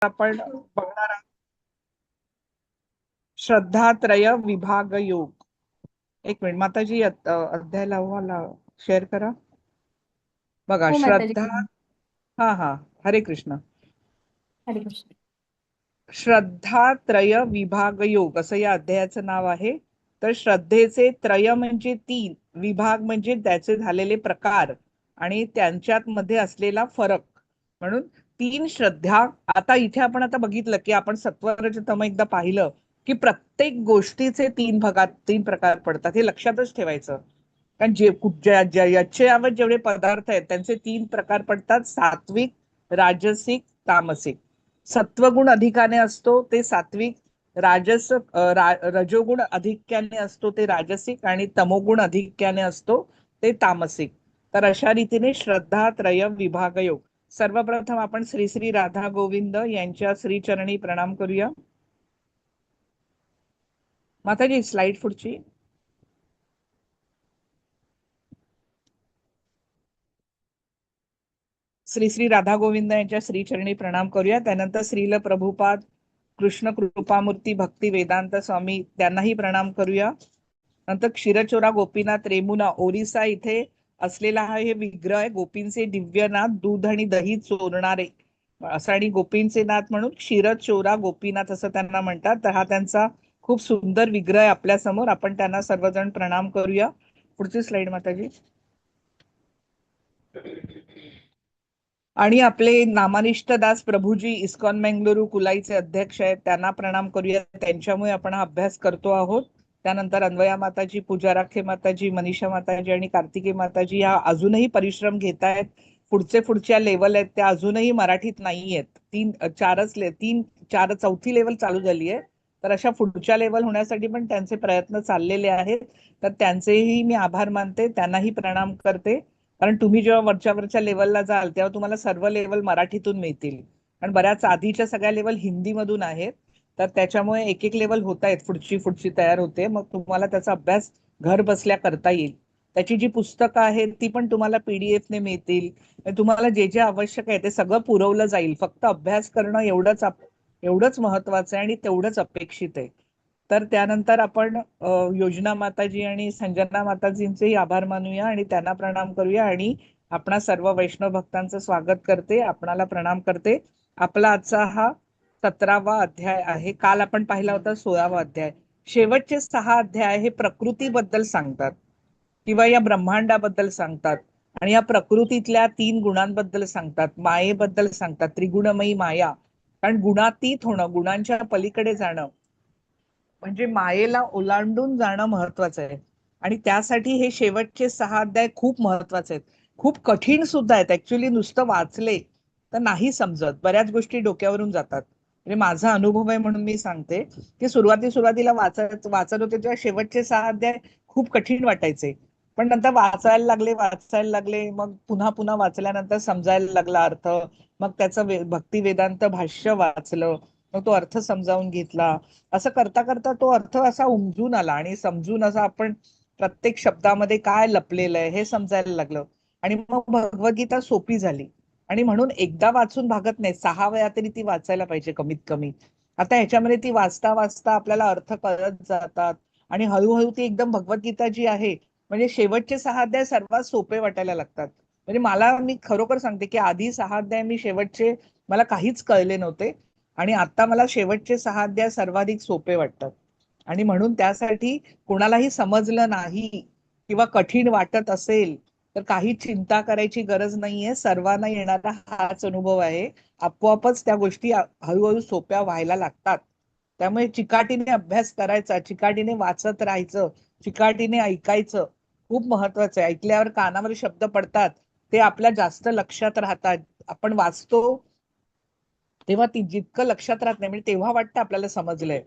आपण बघणार आहोत श्रद्धात्रय विभाग योग. एक मिनिट माताजी, अध्याय लावा, शेअर करा. बघा हो माताजी. श्रद्धा. हा हा. हरे कृष्ण. हरे कृष्ण. श्रद्धात्रय विभाग योग असं या अध्यायाचं नाव आहे. तर श्रद्धेचे त्रय म्हणजे तीन, विभाग म्हणजे त्याचे झालेले प्रकार आणि त्यांच्यात मध्ये असलेला फरक, म्हणून तीन श्रद्धा. आता इथे आपण आता बघितलं की आपण सत्वरजतम एकदा पाहिलं की प्रत्येक गोष्टीचे तीन भागात तीन प्रकार पडतात, हे लक्षातच ठेवायचं. कारण याच्यावर जेवढे पदार्थ आहेत त्यांचे तीन प्रकार पडतात: सात्विक, राजसिक, तामसिक. सत्वगुण अधिकाने असतो ते सात्विक, रजोगुण अधिक्याने असतो ते राजसिक आणि तमोगुण अधिक्याने असतो ते तामसिक. तर अशा रीतीने श्रद्धा त्रय विभाग योग. सर्वप्रथम आपण श्री श्री राधा गोविंद यांच्या श्रीचरणी प्रणाम करूया. माताजी स्लाइड पुढची. श्री श्री राधा गोविंद यांच्या श्रीचरणी प्रणाम करूया. त्यानंतर श्रील प्रभुपाद कृष्ण कृपामूर्ती भक्ती वेदांत स्वामी त्यांनाही प्रणाम करूया. नंतर क्षीरचोरा गोपीनाथ रेमुना ओरिसा इथे असलेला हा हे विग्रह आहे. गोपींचे दिव्यनाथ दूध आणि दही चोरणारे असं, आणि गोपींचे नाथ म्हणून क्षीरचोरा गोपीनाथ असं त्यांना म्हणतात. तर हा त्यांचा खूप सुंदर विग्रह आहे आपल्या समोर. आपण त्यांना सर्वजण प्रणाम करूया. पुढची स्लाइड माताजी. आणि आपले नामानिष्ठ दास प्रभूजी इस्कॉन बेंगलुरू कुलाईचे अध्यक्ष आहेत, त्यांना प्रणाम करूया. त्यांच्यामुळे आपण हा अभ्यास करतो आहोत. त्यानंतर अन्वया माताजी, पूजा राखे माताजी, मनीषा माताजी आणि कार्तिकी माताजी या अजूनही परिश्रम घेत आहेत. पुढच्या लेवल आहेत त्या अजूनही मराठीत नाही आहेत. चौथी लेवल चालू झाली आहे. तर अशा पुढच्या लेवल होण्यासाठी पण त्यांचे प्रयत्न चाललेले आहेत. तर त्यांचेही मी आभार मानते, त्यांनाही प्रणाम करते. कारण तुम्ही जेव्हा वरच्या लेवलला जाल तेव्हा तुम्हाला सर्व लेवल मराठीतून मिळतील. कारण बऱ्याच आधीच्या सगळ्या लेवल हिंदीमधून आहेत. तर त्याच्यामुळे एक एक लेवल होत आहेत, पुढची तयार होते. मग तुम्हाला त्याचा अभ्यास घर बसल्या करता येईल. त्याची जी पुस्तकं आहेत ती पण तुम्हाला PDF ने मिळतील. तुम्हाला जे जे आवश्यक आहे ते सगळं पुरवलं जाईल. फक्त अभ्यास करणं एवढंच महत्वाचं आहे आणि तेवढंच अपेक्षित आहे. तर त्यानंतर आपण योजना माताजी आणि संजना माताजींचे आभार मानूया आणि त्यांना प्रणाम करूया. आणि आपणा सर्व वैष्णव भक्तांचं स्वागत करते, आपणाला प्रणाम करते. आपला आजचा हा 17वा अध्याय आहे. काल आपण पाहिला होता 16वा अध्याय. शेवटचे 6 अध्याय हे प्रकृतीबद्दल सांगतात किंवा या ब्रह्मांडाबद्दल सांगतात आणि या प्रकृतीतल्या 3 गुणांबद्दल सांगतात, मायेबद्दल सांगतात, त्रिगुणमयी माया. कारण गुणातीत होणं, गुणांच्या पलीकडे जाणं म्हणजे मायेला ओलांडून जाणं महत्वाचं आहे. आणि त्यासाठी हे शेवटचे 6 अध्याय खूप महत्वाचे आहेत. खूप कठीण सुद्धा आहेत. ऍक्च्युली नुसतं वाचले तर नाही समजत, बऱ्याच गोष्टी डोक्यावरून जातात. म्हणजे माझा अनुभव आहे म्हणून मी सांगते की सुरुवातीला वाचत होते तेव्हा शेवटचे 6 अध्याय खूप कठीण वाटायचे. पण नंतर वाचायला लागले, मग पुन्हा पुन्हा वाचल्यानंतर समजायला लागला अर्थ. मग त्याचं भक्ती वेदांत भाष्य वाचलं, मग तो अर्थ समजावून घेतला. असं करता करता तो अर्थ असा उमजून आला आणि समजून असं आपण प्रत्येक शब्दामध्ये काय लपलेलं आहे हे समजायला लागलं. आणि मग भगवद्गीता सोपी झाली. आणि म्हणून एकदा वाचून भागत नाही, 6 वेळा तरी ती वाचायला पाहिजे कमीत कमी. आता ह्याच्यामध्ये ती वाचता वाचता आपल्याला अर्थ कळत जातात आणि हळूहळू ती एकदम भगवद्गीता जी आहे, म्हणजे शेवटचे 6 अध्याय सर्वात सोपे वाटायला लागतात. म्हणजे मी खरोखर सांगते की आधी 6 अध्याय मला काहीच कळले नव्हते आणि आता मला शेवटचे 6 अध्याय सर्वाधिक सोपे वाटतात. आणि म्हणून त्यासाठी कोणालाही समजलं नाही किंवा कठीण वाटत असेल तर काही चिंता करायची गरज नाहीये. सर्वांना येणारा हाच अनुभव आहे. आपोआपच त्या गोष्टी हळूहळू सोप्या व्हायला लागतात. त्यामुळे चिकाटीने अभ्यास करायचा, चिकाटीने वाचत राहायचं, चिकाटीने ऐकायचं. खूप महत्वाचं आहे. ऐकल्यावर कानावर शब्द पडतात, ते आपल्या जास्त लक्षात राहतात. आपण वाचतो तेव्हा ती जितकं लक्षात राहत नाही, म्हणजे तेव्हा वाटतं आपल्याला समजलंय,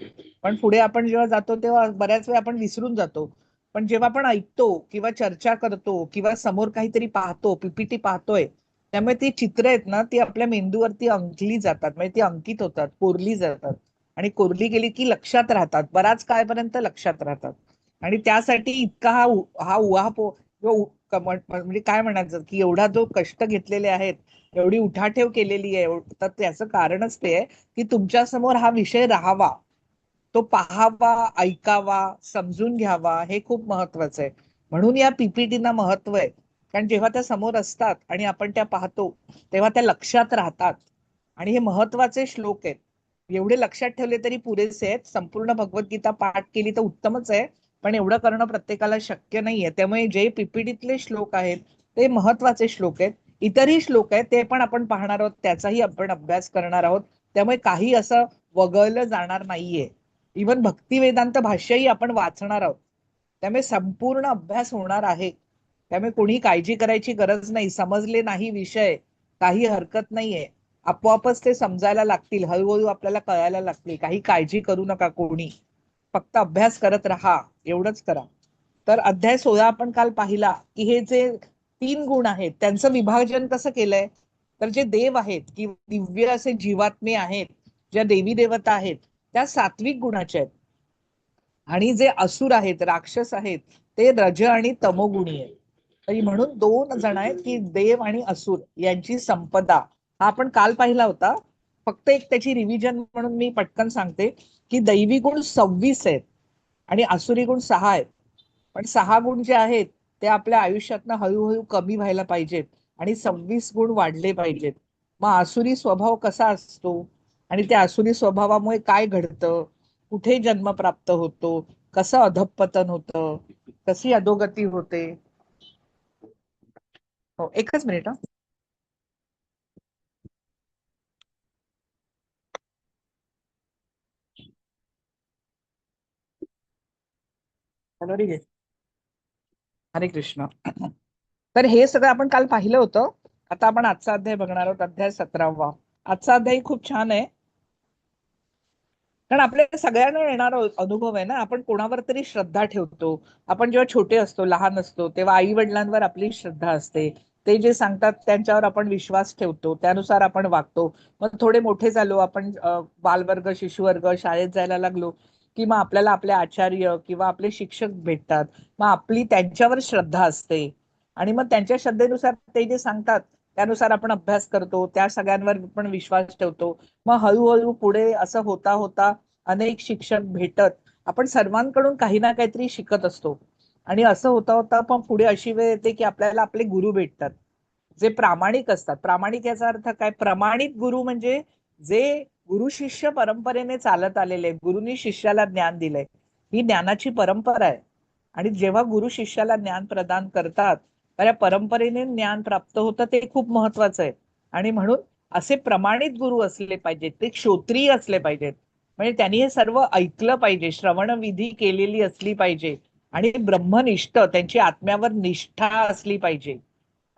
पण पुढे आपण जेव्हा जातो तेव्हा बऱ्याच वेळा आपण विसरून जातो. पण जेव्हा आपण ऐकतो किंवा चर्चा करतो किंवा समोर काहीतरी पाहतो, PPT पाहतोय, त्यामुळे ती चित्र आहेत ना, ती आपल्या मेंदूवरती अंकली जातात, म्हणजे ती अंकित होतात, कोरली जातात. आणि कोरली गेली की लक्षात राहतात, बराच काळपर्यंत लक्षात राहतात. आणि त्यासाठी इतका हा उहापोह म्हणजे काय म्हणायचं की एवढा जो कष्ट घेतलेले आहेत एवढी उठाठेव केलेली आहे, तर त्याचं कारणच ते आहे की तुमच्या समोर हा विषय राहावा, तो पाहावा, ऐकावा, समजून घ्यावा, हे खूप महत्वाचं आहे. म्हणून या पीपीटीना महत्व आहे. कारण जेव्हा त्या समोर असतात आणि आपण त्या पाहतो तेव्हा त्या लक्षात राहतात. आणि हे महत्वाचे श्लोक आहेत. एवढे लक्षात ठेवले तरी पुरेसे आहेत. संपूर्ण भगवद्गीता पाठ केली तर उत्तमच आहे, पण एवढं करणं प्रत्येकाला शक्य नाहीये. त्यामुळे जे पीपीटीतले श्लोक आहेत ते महत्वाचे श्लोक आहेत. इतरही श्लोक आहेत ते पण आपण पाहणार आहोत, त्याचाही आपण अभ्यास करणार आहोत. त्यामुळे काही असं वगळलं जाणार नाहीये. इव्हन भक्ती वेदांत भाष्यही आपण वाचणार आहोत. त्यामुळे संपूर्ण अभ्यास होणार आहे. त्यामुळे कोणी काळजी करायची गरज नाही. समजले नाही विषय, काही हरकत नाहीये. आपोआपच ते समजायला लागतील, हळूहळू आपल्याला कळायला लागतील. काही काळजी करू नका कोणी, फक्त अभ्यास करत राहा, एवढंच करा. तर अध्याय 16 आपण काल पाहिला की हे जे 3 गुण आहेत त्यांचं विभाजन कसं केलंय. तर जे देव आहेत की दिव्य असे जीवात्मे आहेत, ज्या देवी देवता आहेत, त्या सात्विक गुणाच्या आहेत. आणि जे असुर आहेत, राक्षस आहेत, ते रज आणि तमोगुणी आहेत. तरी म्हणून 2 जण आहेत की देव आणि असुर यांची संपदा, हा आपण काल पाहिला होता. फक्त एक त्याची रिव्हिजन म्हणून मी पटकन सांगते की दैवी गुण 26 आहेत आणि आसुरी गुण 6 आहेत. पण 6 गुण जे आहेत ते आपल्या आयुष्यातनं हळूहळू कमी व्हायला पाहिजेत आणि 26 गुण वाढले पाहिजेत. मग आसुरी स्वभाव कसा असतो आणि त्या आसुरी स्वभावामुळे काय घडतं, कुठे जन्म प्राप्त होतो, कसं अधःपतन होतं, कशी अधोगती होते. हो, एकच मिनिट हा. हॅलो, ठीक आहे. हरे कृष्ण. तर हे सगळं आपण काल पाहिलं होतं. आता आपण आजचा अध्याय बघणार आहोत, अध्याय 17वा. आजचा अध्याय खूप छान आहे. कारण आपल्या सगळ्यांना येणारा अनुभव आहे ना, आपण कोणावर तरी श्रद्धा ठेवतो. आपण जेव्हा छोटे असतो, लहान असतो, तेव्हा आई वडिलांवर आपली श्रद्धा असते. ते जे सांगतात त्यांच्यावर आपण विश्वास ठेवतो, त्यानुसार आपण वागतो. मग थोडे मोठे झालो आपण, बालवर्ग, शिशुवर्ग, शाळेत जायला लागलो की मग आपल्याला आपले आचार्य किंवा आपले शिक्षक भेटतात. मग आपली त्यांच्यावर श्रद्धा असते आणि मग त्यांच्या श्रद्धेनुसार ते जे सांगतात त्यानुसार आपण अभ्यास करतो, त्या सगळ्यांवर पण विश्वास ठेवतो. मग हळूहळू पुढे असं होता होता अनेक शिक्षक भेटत आपण सर्वांकडून काही ना काहीतरी शिकत असतो. आणि असं होता होता पण पुढे अशी वेळ येते की आपल्याला आपले गुरु भेटतात, जे प्रामाणिक असतात. प्रामाणिक याचा अर्थ काय, प्रमाणित गुरु म्हणजे जे गुरु शिष्य परंपरेने चालत आलेले आहेत. गुरुनी शिष्याला ज्ञान दिलंय, ही ज्ञानाची परंपरा आहे. आणि जेव्हा गुरु शिष्याला ज्ञान प्रदान करतात तर या परंपरेने ज्ञान प्राप्त होतं, ते खूप महत्वाचं आहे. आणि म्हणून असे प्रमाणित गुरु असले पाहिजेत, ते क्षोत्रिय असले पाहिजेत. म्हणजे त्यांनी हे सर्व ऐकलं पाहिजे, श्रवण विधी केलेली असली पाहिजे आणि ब्रह्मनिष्ठ, त्यांची आत्म्यावर निष्ठा असली पाहिजे.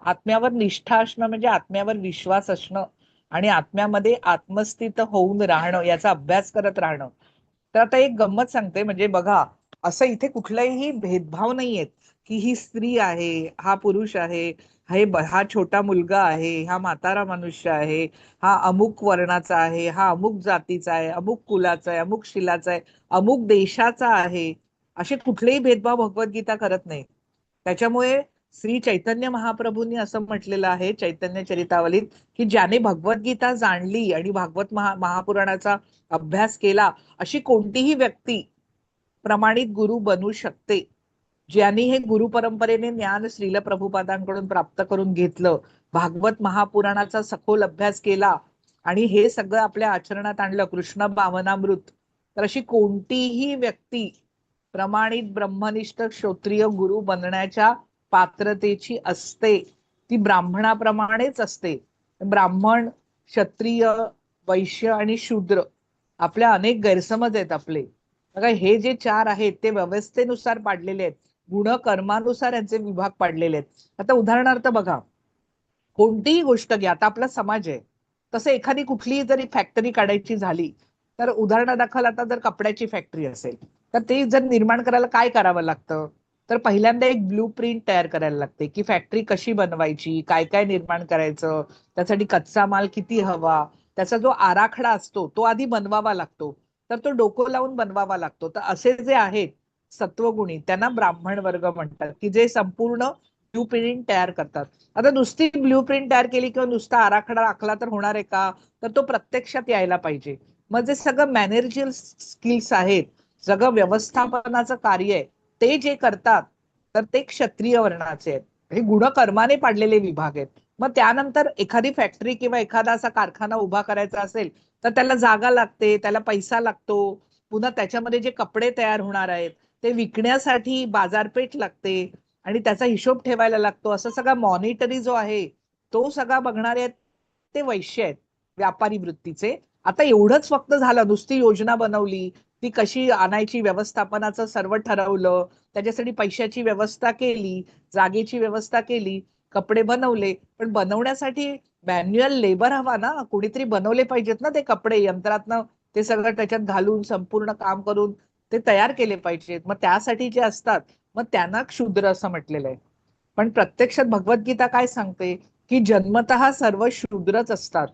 आत्म्यावर निष्ठा असणं म्हणजे आत्म्यावर विश्वास असणं आणि आत्म्यामध्ये आत्मस्थित होऊन राहणं, याचा अभ्यास करत राहणं. तर आता एक गंमत सांगते, म्हणजे बघा, असं इथे कुठलाही भेदभाव नाहीयेत की ही स्त्री आहे, हा पुरुष आहे, हा छोटा मुलगा आहे, हा म्हातारा मनुष्य आहे, हा अमुक वर्णाचा आहे, हा अमुक जातीचा आहे, अमुक कुलाचा आहे, अमुक शिलाचा आहे, अमुक देशाचा आहे. असे कुठलेही भेदभाव भगवद्गीता करत नाही. त्याच्यामुळे श्री चैतन्य महाप्रभूंनी असं म्हटलेलं आहे चैतन्य चरितावलीत की ज्याने भगवद्गीता जाणली आणि भागवत महापुराणाचा अभ्यास केला, अशी कोणतीही व्यक्ती प्रमाणित गुरु बनू शकते. ज्यांनी हे गुरु परंपरेने ज्ञान श्रील प्रभुपादांकडून प्राप्त करून घेतलं, भागवत महापुराणाचा सखोल अभ्यास केला आणि हे सगळं आपल्या आचरणात आणलं, कृष्ण भावनामृत, तर अशी कोणतीही व्यक्ती प्रमाणित ब्रह्मनिष्ठ क्षत्रिय गुरु बनण्याच्या पात्रतेची असते. ती ब्राह्मणाप्रमाणेच असते. ब्राह्मण, क्षत्रिय, वैश्य आणि शूद्र, आपल्या अनेक गैरसमज आहेत आपले. बघा, हे जे 4 आहेत ते व्यवस्थेनुसार पाडलेले आहेत, गुणकर्मानुसार यांचे विभाग पाडलेले आहेत. आता उदाहरणार्थ बघा, कोणतीही गोष्ट घ्या, आता आपला समाज आहे, तसं एखादी कुठलीही जरी फॅक्टरी काढायची झाली, तर उदाहरणादाखल आता जर कपड्याची फॅक्टरी असेल तर ते जर निर्माण करायला काय करावं लागतं, तर पहिल्यांदा एक ब्लू प्रिंट तयार करायला लागते की फॅक्टरी कशी बनवायची, काय काय निर्माण करायचं, त्यासाठी कच्चा माल किती हवा, त्याचा जो आराखडा असतो तो आधी बनवावा लागतो. तर तो डोकं लावून बनवावा लागतो. तर असे जे आहेत सत्वगुणी, त्यांना ब्राह्मण वर्ग म्हणतात की जे संपूर्ण ब्ल्यू प्रिंट तयार करतात. आता नुसती ब्ल्यू प्रिंट तयार केली किंवा नुसता आराखडा आखला तर होणार आहे का? तर तो प्रत्यक्षात यायला पाहिजे. मग जे सगळं मॅनेजरियल स्किल्स आहेत, सगळं व्यवस्थापनाचं कार्य आहे, ते जे करतात तर ते क्षत्रिय वर्णाचे आहेत. हे गुणकर्माने पाडलेले विभाग आहेत. मग त्यानंतर एखादी फॅक्टरी किंवा एखादा असा कारखाना उभा करायचा असेल तर त्याला जागा लागते, त्याला पैसा लागतो, पुन्हा त्याच्यामध्ये जे कपडे तयार होणार आहेत ते विकण्यासाठी बाजारपेठ लागते आणि त्याचा हिशोब ठेवायला लागतो. असं सगळा मॉनिटरी जो आहे तो सगळा बघणारे आहेत ते वैश्य आहेत, व्यापारी वृत्तीचे. आता एवढंच फक्त झालं, नुसती योजना बनवली, ती कशी आणायची, व्यवस्थापनाचं सर्व ठरवलं, त्याच्यासाठी पैशाची व्यवस्था केली, जागेची व्यवस्था केली, कपडे बनवले, पण बनवण्यासाठी मॅन्युअल लेबर हवा ना, कोणीतरी बनवले पाहिजेत ना ते कपडे, यंत्रातनं ते सगळं त्याच्यात घालून संपूर्ण काम करून ते तयार केले पाहिजेत. मग त्यासाठी जे असतात मग त्यांना क्षुद्र असं म्हटलेलं आहे. पण प्रत्यक्षात भगवद्गीता काय सांगते की जन्मतः सर्व शूद्रच असतात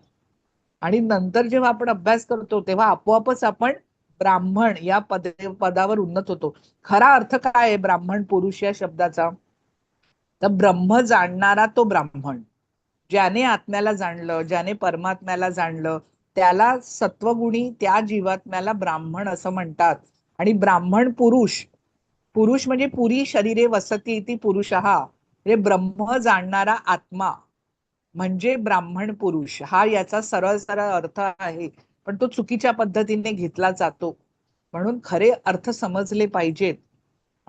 आणि नंतर जेव्हा आपण अभ्यास करतो तेव्हा आपोआपच आपण ब्राह्मण या पदावर उन्नत होतो. खरा अर्थ काय आहे ब्राह्मण पुरुष या शब्दाचा? तर ब्रह्म जाणणारा तो ब्राह्मण. ज्याने आत्म्याला जाणलं, ज्याने परमात्म्याला जाणलं, त्याला सत्वगुणी त्या जीवात्म्याला ब्राह्मण असं म्हणतात. आणि ब्राह्मण पुरुष, पुरुष म्हणजे पुरी शरीरे वसती इति पुरुषः, म्हणजे ब्रह्म जाणणारा आत्मा म्हणजे ब्राह्मण पुरुष, हा याचा सरळ सरळ अर्थ आहे. पण तो चुकीच्या पद्धतीने घेतला जातो. म्हणून खरे अर्थ समजले पाहिजेत.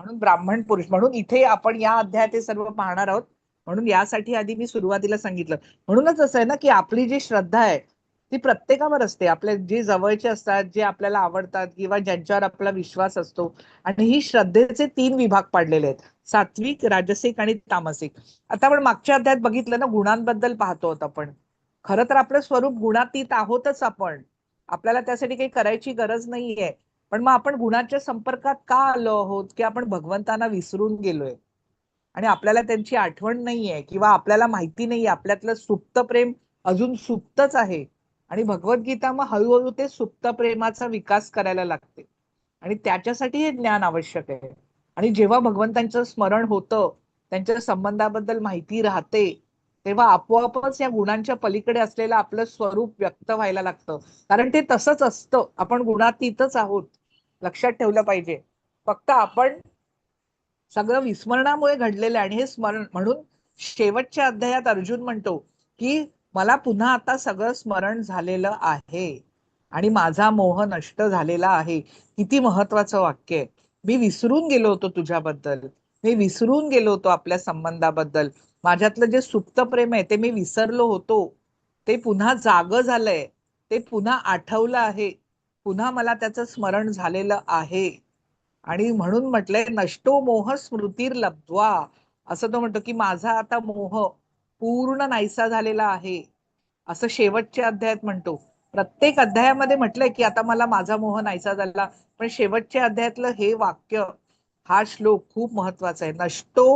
म्हणून ब्राह्मण पुरुष, म्हणून इथे आपण या अध्यायात हे सर्व पाहणार आहोत. म्हणून यासाठी आधी मी सुरुवातीला सांगितलं. म्हणूनच असं आहे ना की आपली जी श्रद्धा आहे ती प्रत्येकावर असते. आपले जे जवळचे असतात, जे आपल्याला आवडतात किंवा ज्यांच्यावर आपला विश्वास असतो. आणि ही श्रद्धेचे 3 विभाग पाडलेले आहेत, सात्विक, राजसिक आणि तामसिक. आता आपण मागच्या अध्यायात बघितलं ना, गुणांबद्दल पाहतो आहोत आपण. खरं तर आपलं स्वरूप गुणातीत आहोतच आपण, आपल्याला त्यासाठी काही करायची गरज नाहीये. पण मग आपण गुणाच्या संपर्कात का आलो आहोत की आपण भगवंतांना विसरून गेलोय आणि आपल्याला त्यांची आठवण नाहीये किंवा आपल्याला माहिती नाहीये आपल्यातलं सुप्त प्रेम अजून सुप्तच आहे. आणि भगवद्गीता मग हळूहळू ते सुप्त प्रेमाचा विकास करायला लागते आणि त्याच्यासाठी हे ज्ञान आवश्यक आहे. आणि जेव्हा भगवंतांचं स्मरण होतं, त्यांच्या संबंधाबद्दल माहिती राहते, तेव्हा आपोआपच या गुणांच्या पलीकडे असलेलं आपलं स्वरूप व्यक्त व्हायला लागतं. कारण ते तसंच असतं, आपण गुणातीतच आहोत, लक्षात ठेवलं पाहिजे. फक्त आपण सगळं विस्मरणामुळे घडलेलं आहे. आणि हे स्मरण म्हणून शेवटच्या अध्यायात अर्जुन म्हणतो की मला पुन्हा आता सगळं स्मरण झालेलं आहे आणि माझा मोह नष्ट झालेला आहे. किती महत्वाचं वाक्य आहे. मी विसरून गेलो होतो तुझ्याबद्दल, मी विसरून गेलो होतो आपल्या संबंधाबद्दल, माझ्यातलं जे सुप्त प्रेम आहे ते मी विसरलो होतो, ते पुन्हा जागं झालंय, ते पुन्हा आठवलं आहे, पुन्हा मला त्याचं स्मरण झालेलं आहे. आणि म्हणून म्हटलंय नष्टो मोह स्मृतीर लब्ध्वा, असं तो म्हणतो की माझा आता मोह पूर्ण नाहीसा झालेला आहे, असं शेवटच्या अध्यायात म्हणतो. प्रत्येक अध्यायामध्ये म्हटलंय की आता मला माझा मोह नाहीसा झाला, पण शेवटच्या अध्यायातलं हे वाक्य, हा श्लोक खूप महत्वाचा आहे. नष्टो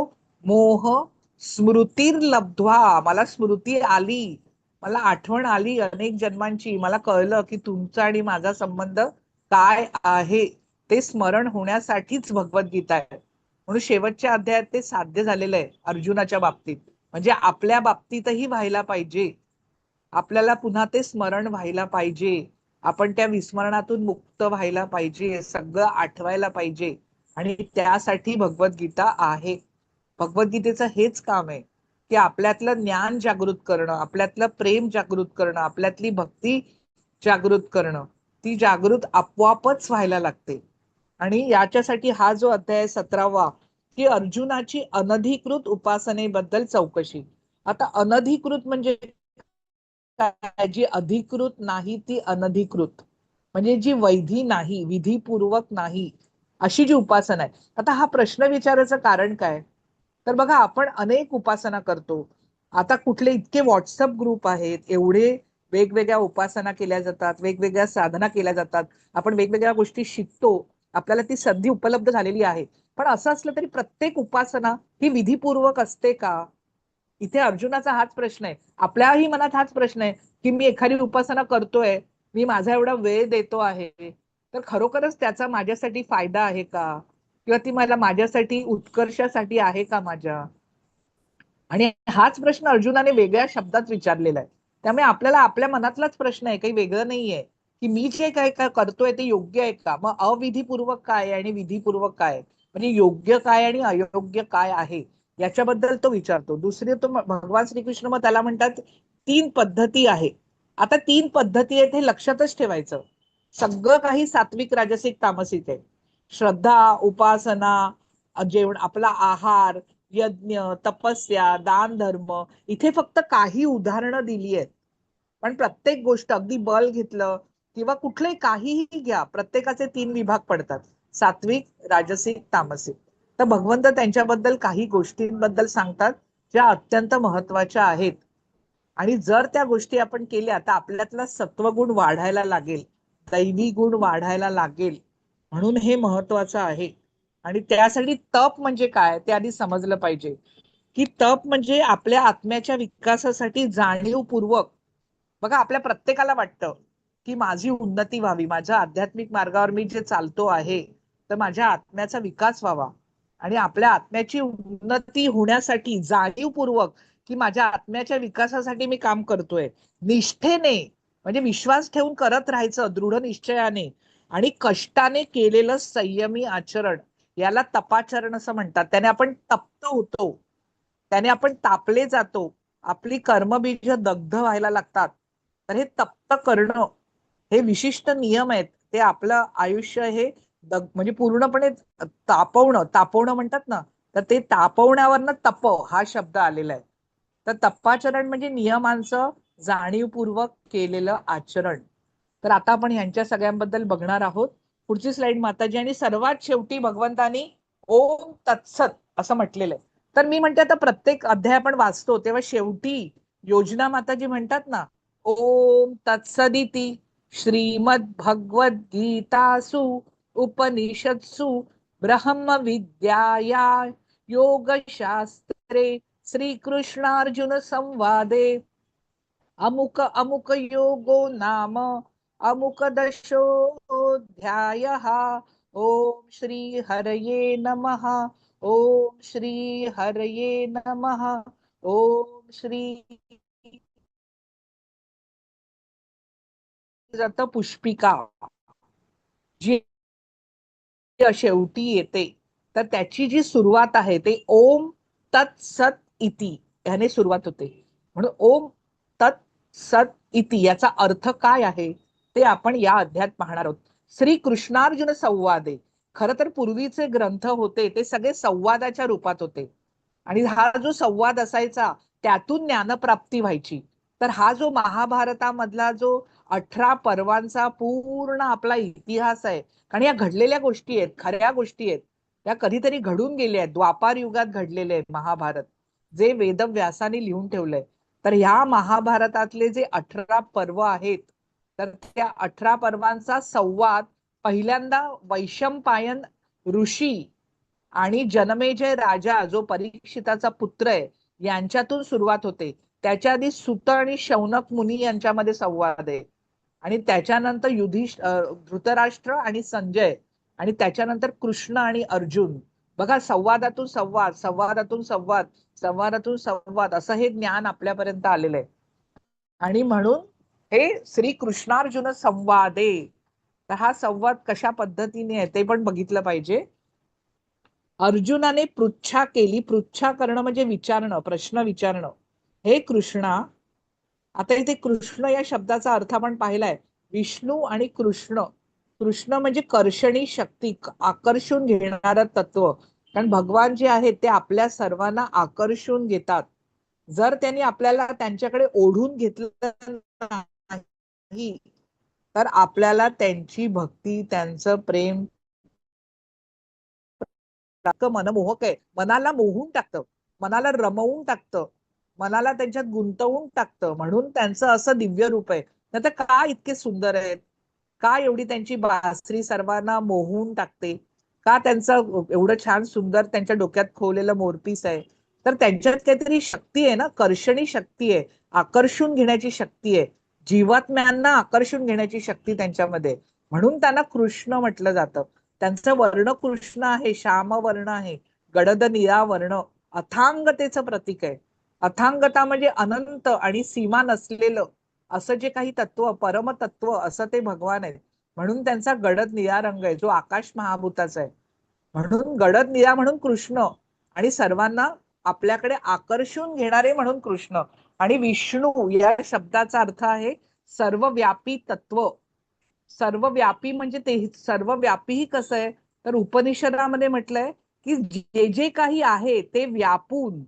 मोह स्मृतीर लब्ध्वा, मला स्मृती आली, मला आठवण आली अनेक जन्मांची, मला कळलं की तुमचा आणि माझा संबंध काय आहे, ते स्मरण होण्यासाठीच भगवद्गीता आहे. म्हणून शेवटच्या अध्यायात ते साध्य झालेलं आहे अर्जुनाच्या बाबतीत. म्हणजे आपल्या बाबतीतही व्हायला पाहिजे, आपल्याला पुन्हा ते स्मरण व्हायला पाहिजे, आपण त्या विस्मरणातून मुक्त व्हायला पाहिजे, सगळं आठवायला पाहिजे. आणि त्यासाठी भगवद्गीता आहे. भगवद्गीतेचं हेच काम आहे की आपल्यातलं ज्ञान जागृत करणं, आपल्यातलं प्रेम जागृत करणं, आपल्यातली भक्ती जागृत करणं. ती जागृत आपोआपच व्हायला लागते. आणि याच्यासाठी हा जो अध्याय 17वा, की अर्जुनाची अनधिकृत उपासनेबद्दल चौकशी. आता अनधिकृत म्हणजे काय? जी अधिकृत नाही ती अनधिकृत, म्हणजे जी वैधी नाही, विधीपूर्वक नाही, अशी जी उपासना आहे. आता हा प्रश्न विचारायचं कारण काय? तर बघा आपण अनेक उपासना करतो. आता कुठले इतके व्हॉट्सअप ग्रुप आहेत, एवढे वेगवेगळ्या उपासना केल्या जातात, वेगवेगळ्या साधना केल्या जातात, आपण वेगवेगळ्या गोष्टी शिकतो, आपल्याला ती संधी उपलब्ध झालेली आहे. पण असं असलं तरी प्रत्येक उपासना ही विधीपूर्वक असते का? इथे अर्जुनाचा हाच प्रश्न आहे, आपल्याही मनात हाच प्रश्न आहे की मी एखादी उपासना करतोय, मी माझा एवढा वेळ देतो आहे, तर खरोखरच त्याचा माझ्यासाठी फायदा आहे का? किंवा ती मला माझ्यासाठी उत्कर्षासाठी आहे का माझ्या? आणि हाच प्रश्न अर्जुनाने वेगळ्या शब्दात विचारलेला आहे. त्यामुळे आपल्याला आपल्या मनातलाच प्रश्न आहे, काही वेगळं नाहीये, की मी जे काय काय करतोय ते योग्य आहे का, मग अविधीपूर्वक काय आहे आणि विधीपूर्वक काय आहे, म्हणजे योग्य काय आणि अयोग्य काय आहे याच्याबद्दल तो विचारतो. दुसरी तो भगवान श्रीकृष्ण मग त्याला म्हणतात 3 पद्धती आहे. आता 3 पद्धती आहेत हे लक्षातच ठेवायचं. सगळं काही सात्विक राजसिक तामसिक आहे. श्रद्धा, उपासना, जेवण, आपला आहार, यज्ञ, तपस्या, दान धर्म, इथे फक्त काही उदाहरणं दिली आहेत. पण प्रत्येक गोष्ट, अगदी बल घेतलं किंवा कुठले काहीही घ्या, प्रत्येकाचे 3 विभाग पडतात: सात्विक, राजसिक, तामसिक. तर भगवंत त्यांच्याबद्दल काही गोष्टींबद्दल सांगतात ज्या अत्यंत महत्वाच्या आहेत. आणि जर त्या गोष्टी आपण केल्या तर आपल्यातला सत्वगुण वाढायला लागेल, दैवी गुण वाढायला लागेल. म्हणून हे महत्वाचं आहे. आणि त्यासाठी तप म्हणजे काय ते आधी समजलं पाहिजे, की तप म्हणजे आपल्या आत्म्याच्या विकासासाठी जाणीवपूर्वक, बघा आपल्या प्रत्येकाला वाटतं की माझी उन्नती व्हावी, माझ्या आध्यात्मिक मार्गावर मी जे चालतो आहे तर माझ्या आत्म्याचा विकास व्हावा. आणि आपल्या आत्म्याची उन्नती होण्यासाठी जाणीवपूर्वक, की माझ्या आत्म्याच्या विकासासाठी मी काम करतोय, निष्ठेने, म्हणजे विश्वास ठेवून करत राहायचं दृढ निश्चयाने, आणि कष्टाने केलेलं संयमी आचरण, याला तपाचरण असं म्हणतात. त्याने आपण तप्त होतो, त्याने आपण तापले जातो, आपली कर्मबीज दग्ध व्हायला लागतात. तर हे तप्त करणं, हे विशिष्ट नियम आहेत. ते आपलं आयुष्य हे म्हणजे पूर्णपणे तापवणं म्हणतात ना, तर ते तापवण्यावरनं तप हा शब्द आलेला आहे. तर तप्पाचरण म्हणजे नियमांचं जाणीवपूर्वक केलेलं आचरण. तर आता आपण यांच्या सगळ्यांबद्दल बघणार आहोत. पुढची स्लाइड माताजी. आणि सर्वात शेवटी भगवंतानी ओम तत्सत असं म्हटलेलं आहे. तर मी म्हणते आता प्रत्येक अध्याय आपण वाचतो तेव्हा शेवटी योजना माताजी म्हणतात ना, ओम तत्सदिती श्रीमद भगवद गीतासु उपनिषत्सु ब्रह्म विद्याया योगशास्त्रे श्रीकृष्णार्जुन संवादे अमुक अमुक योगो नाम अमुक दशोऽध्यायः. ओम श्री हरये नमः. ओम श्री हरये नमः. ओम श्री जात पुष्पिका जी शेवटी येते, तर त्याची जी सुरुवात आहे ते ओम तत्सत इति ह्याने सुरुवात होते. म्हणून ओम तत्सत इति याचा अर्थ काय आहे ते आपण या अध्यायात पाहणार आहोत. श्री कृष्णार्जुन संवादे. खर तर पूर्वीचे ग्रंथ होते ते सगळे संवादाच्या रूपात होते, आणि हा जो संवाद असायचा त्यातून ज्ञानप्राप्ती व्हायची. तर हा जो महाभारतामधला जो 18 पर्वांचा पूर्ण आपला इतिहास आहे, कारण या घडलेल्या गोष्टी आहेत, खऱ्या गोष्टी आहेत, त्या कधीतरी घडून गेल्या आहेत, द्वापार युगात घडलेले आहेत महाभारत, जे वेदव्यासाने लिहून ठेवलंय. तर ह्या महाभारतातले जे 18 पर्व आहेत, तर त्या 18 पर्वांचा संवाद पहिल्यांदा वैशंपायन ऋषी आणि जनमेजय राजा जो परीक्षिताचा पुत्र आहे यांच्यातून सुरुवात होते. त्याच्या आधी सुत आणि शौनक मुनी यांच्यामध्ये संवाद आहे, आणि त्याच्यानंतर धृतराष्ट्र आणि संजय, आणि त्याच्यानंतर कृष्ण आणि अर्जुन. बघा, संवादातून संवाद, संवादातून संवाद, संवादातून संवाद, असं हे ज्ञान आपल्यापर्यंत आलेलं आहे. आणि म्हणून हे श्री कृष्णार्जुन संवादे. तर हा संवाद कशा पद्धतीने आहे ते पण बघितलं पाहिजे. अर्जुनाने पृच्छा केली. पृच्छा करणं म्हणजे विचारणं, प्रश्न विचारणं. हे कृष्णा. आता इथे कृष्ण या शब्दाचा अर्थ आपण पाहिलाय, विष्णू आणि कृष्ण. कृष्ण म्हणजे कर्षणी शक्ती, आकर्षून घेणारं तत्व. कारण भगवान जे आहेत ते आपल्या सर्वांना आकर्षून घेतात. जर त्यांनी आपल्याला त्यांच्याकडे ओढून घेतलं नाही तर आपल्याला त्यांची भक्ती, त्यांचं प्रेम मनमोहक आहे, मनाला मोहून टाकतं, मनाला रमवून टाकतं, मनाला त्यांच्यात गुंतवून टाकतं. म्हणून त्यांचं असं दिव्य रूप आहे. नाही तर का इतके सुंदर आहेत, का एवढी त्यांची बासरी सर्वांना मोहून टाकते, का त्यांचं एवढं छान सुंदर त्यांच्या डोक्यात खोवलेलं मोरपीस आहे. तर त्यांच्यात काहीतरी शक्ती आहे ना, कर्षणी शक्ती आहे, आकर्षून घेण्याची शक्ती आहे, जीवात्म्यांना आकर्षून घेण्याची शक्ती त्यांच्यामध्ये. म्हणून त्यांना कृष्ण म्हटलं जातं. त्यांचं वर्ण कृष्ण आहे, श्याम वर्ण आहे, गडद निळा वर्ण, अथांगतेचं प्रतीक आहे. अथांगता म्हणजे अनंत आणि सीमा नसलेलं असं जे काही तत्व, परमतत्व असं ते भगवान आहे. म्हणून त्यांचा गडद निळा रंग आहे, जो आकाश महाभूताचा आहे. म्हणून गडद निळा म्हणून कृष्ण, आणि सर्वांना आपल्याकडे आकर्षून घेणारे म्हणून कृष्ण. आणि विष्णू या शब्दाचा अर्थ आहे सर्वव्यापी तत्व. सर्वव्यापी म्हणजे ते सर्वव्यापीही कसं आहे, तर उपनिषदामध्ये म्हटलंय की जे जे काही आहे ते व्यापून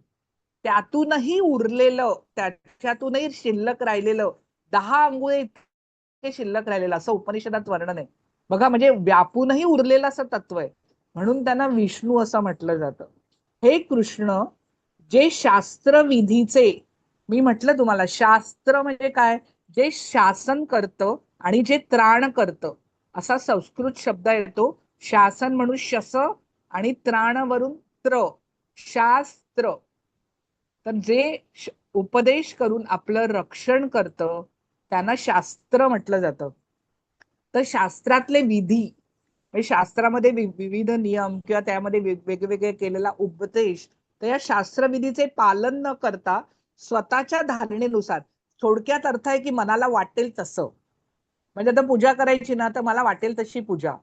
त्यातूनही उरलेलं, त्याच्यातूनही शिल्लक राहिलेलं 10 अंगुळे इतके शिल्लक राहिलेलं असं उपनिषदात वर्णन आहे. बघा, म्हणजे व्यापूनही उरलेलं असं तत्व आहे. म्हणून त्यांना विष्णू असं म्हटलं जातं. हे कृष्ण जे शास्त्रविधीचे, मी म्हटलं तुम्हाला शास्त्र म्हणजे काय, जे शासन करतं आणि जे त्राण करतं, असा संस्कृत शब्द येतो. शासन म्हणून शस आणि त्राण वरून त्र, शास्त्र. तर जे उपदेश करून आपलं रक्षण करतं त्यांना शास्त्र म्हटलं जातं. तर शास्त्रातले विधी म्हणजे शास्त्रामध्ये विविध नियम किंवा त्यामध्ये वेगवेगळे केलेला उपदेश, तर या शास्त्रविधीचे पालन न करता स्वतःच्या धारणेनुसार, थोडक्यात अर्थ आहे की मनाला वाटेल तसं, म्हणजे आता पूजा करायची ना तर मला वाटेल तशी पूजा,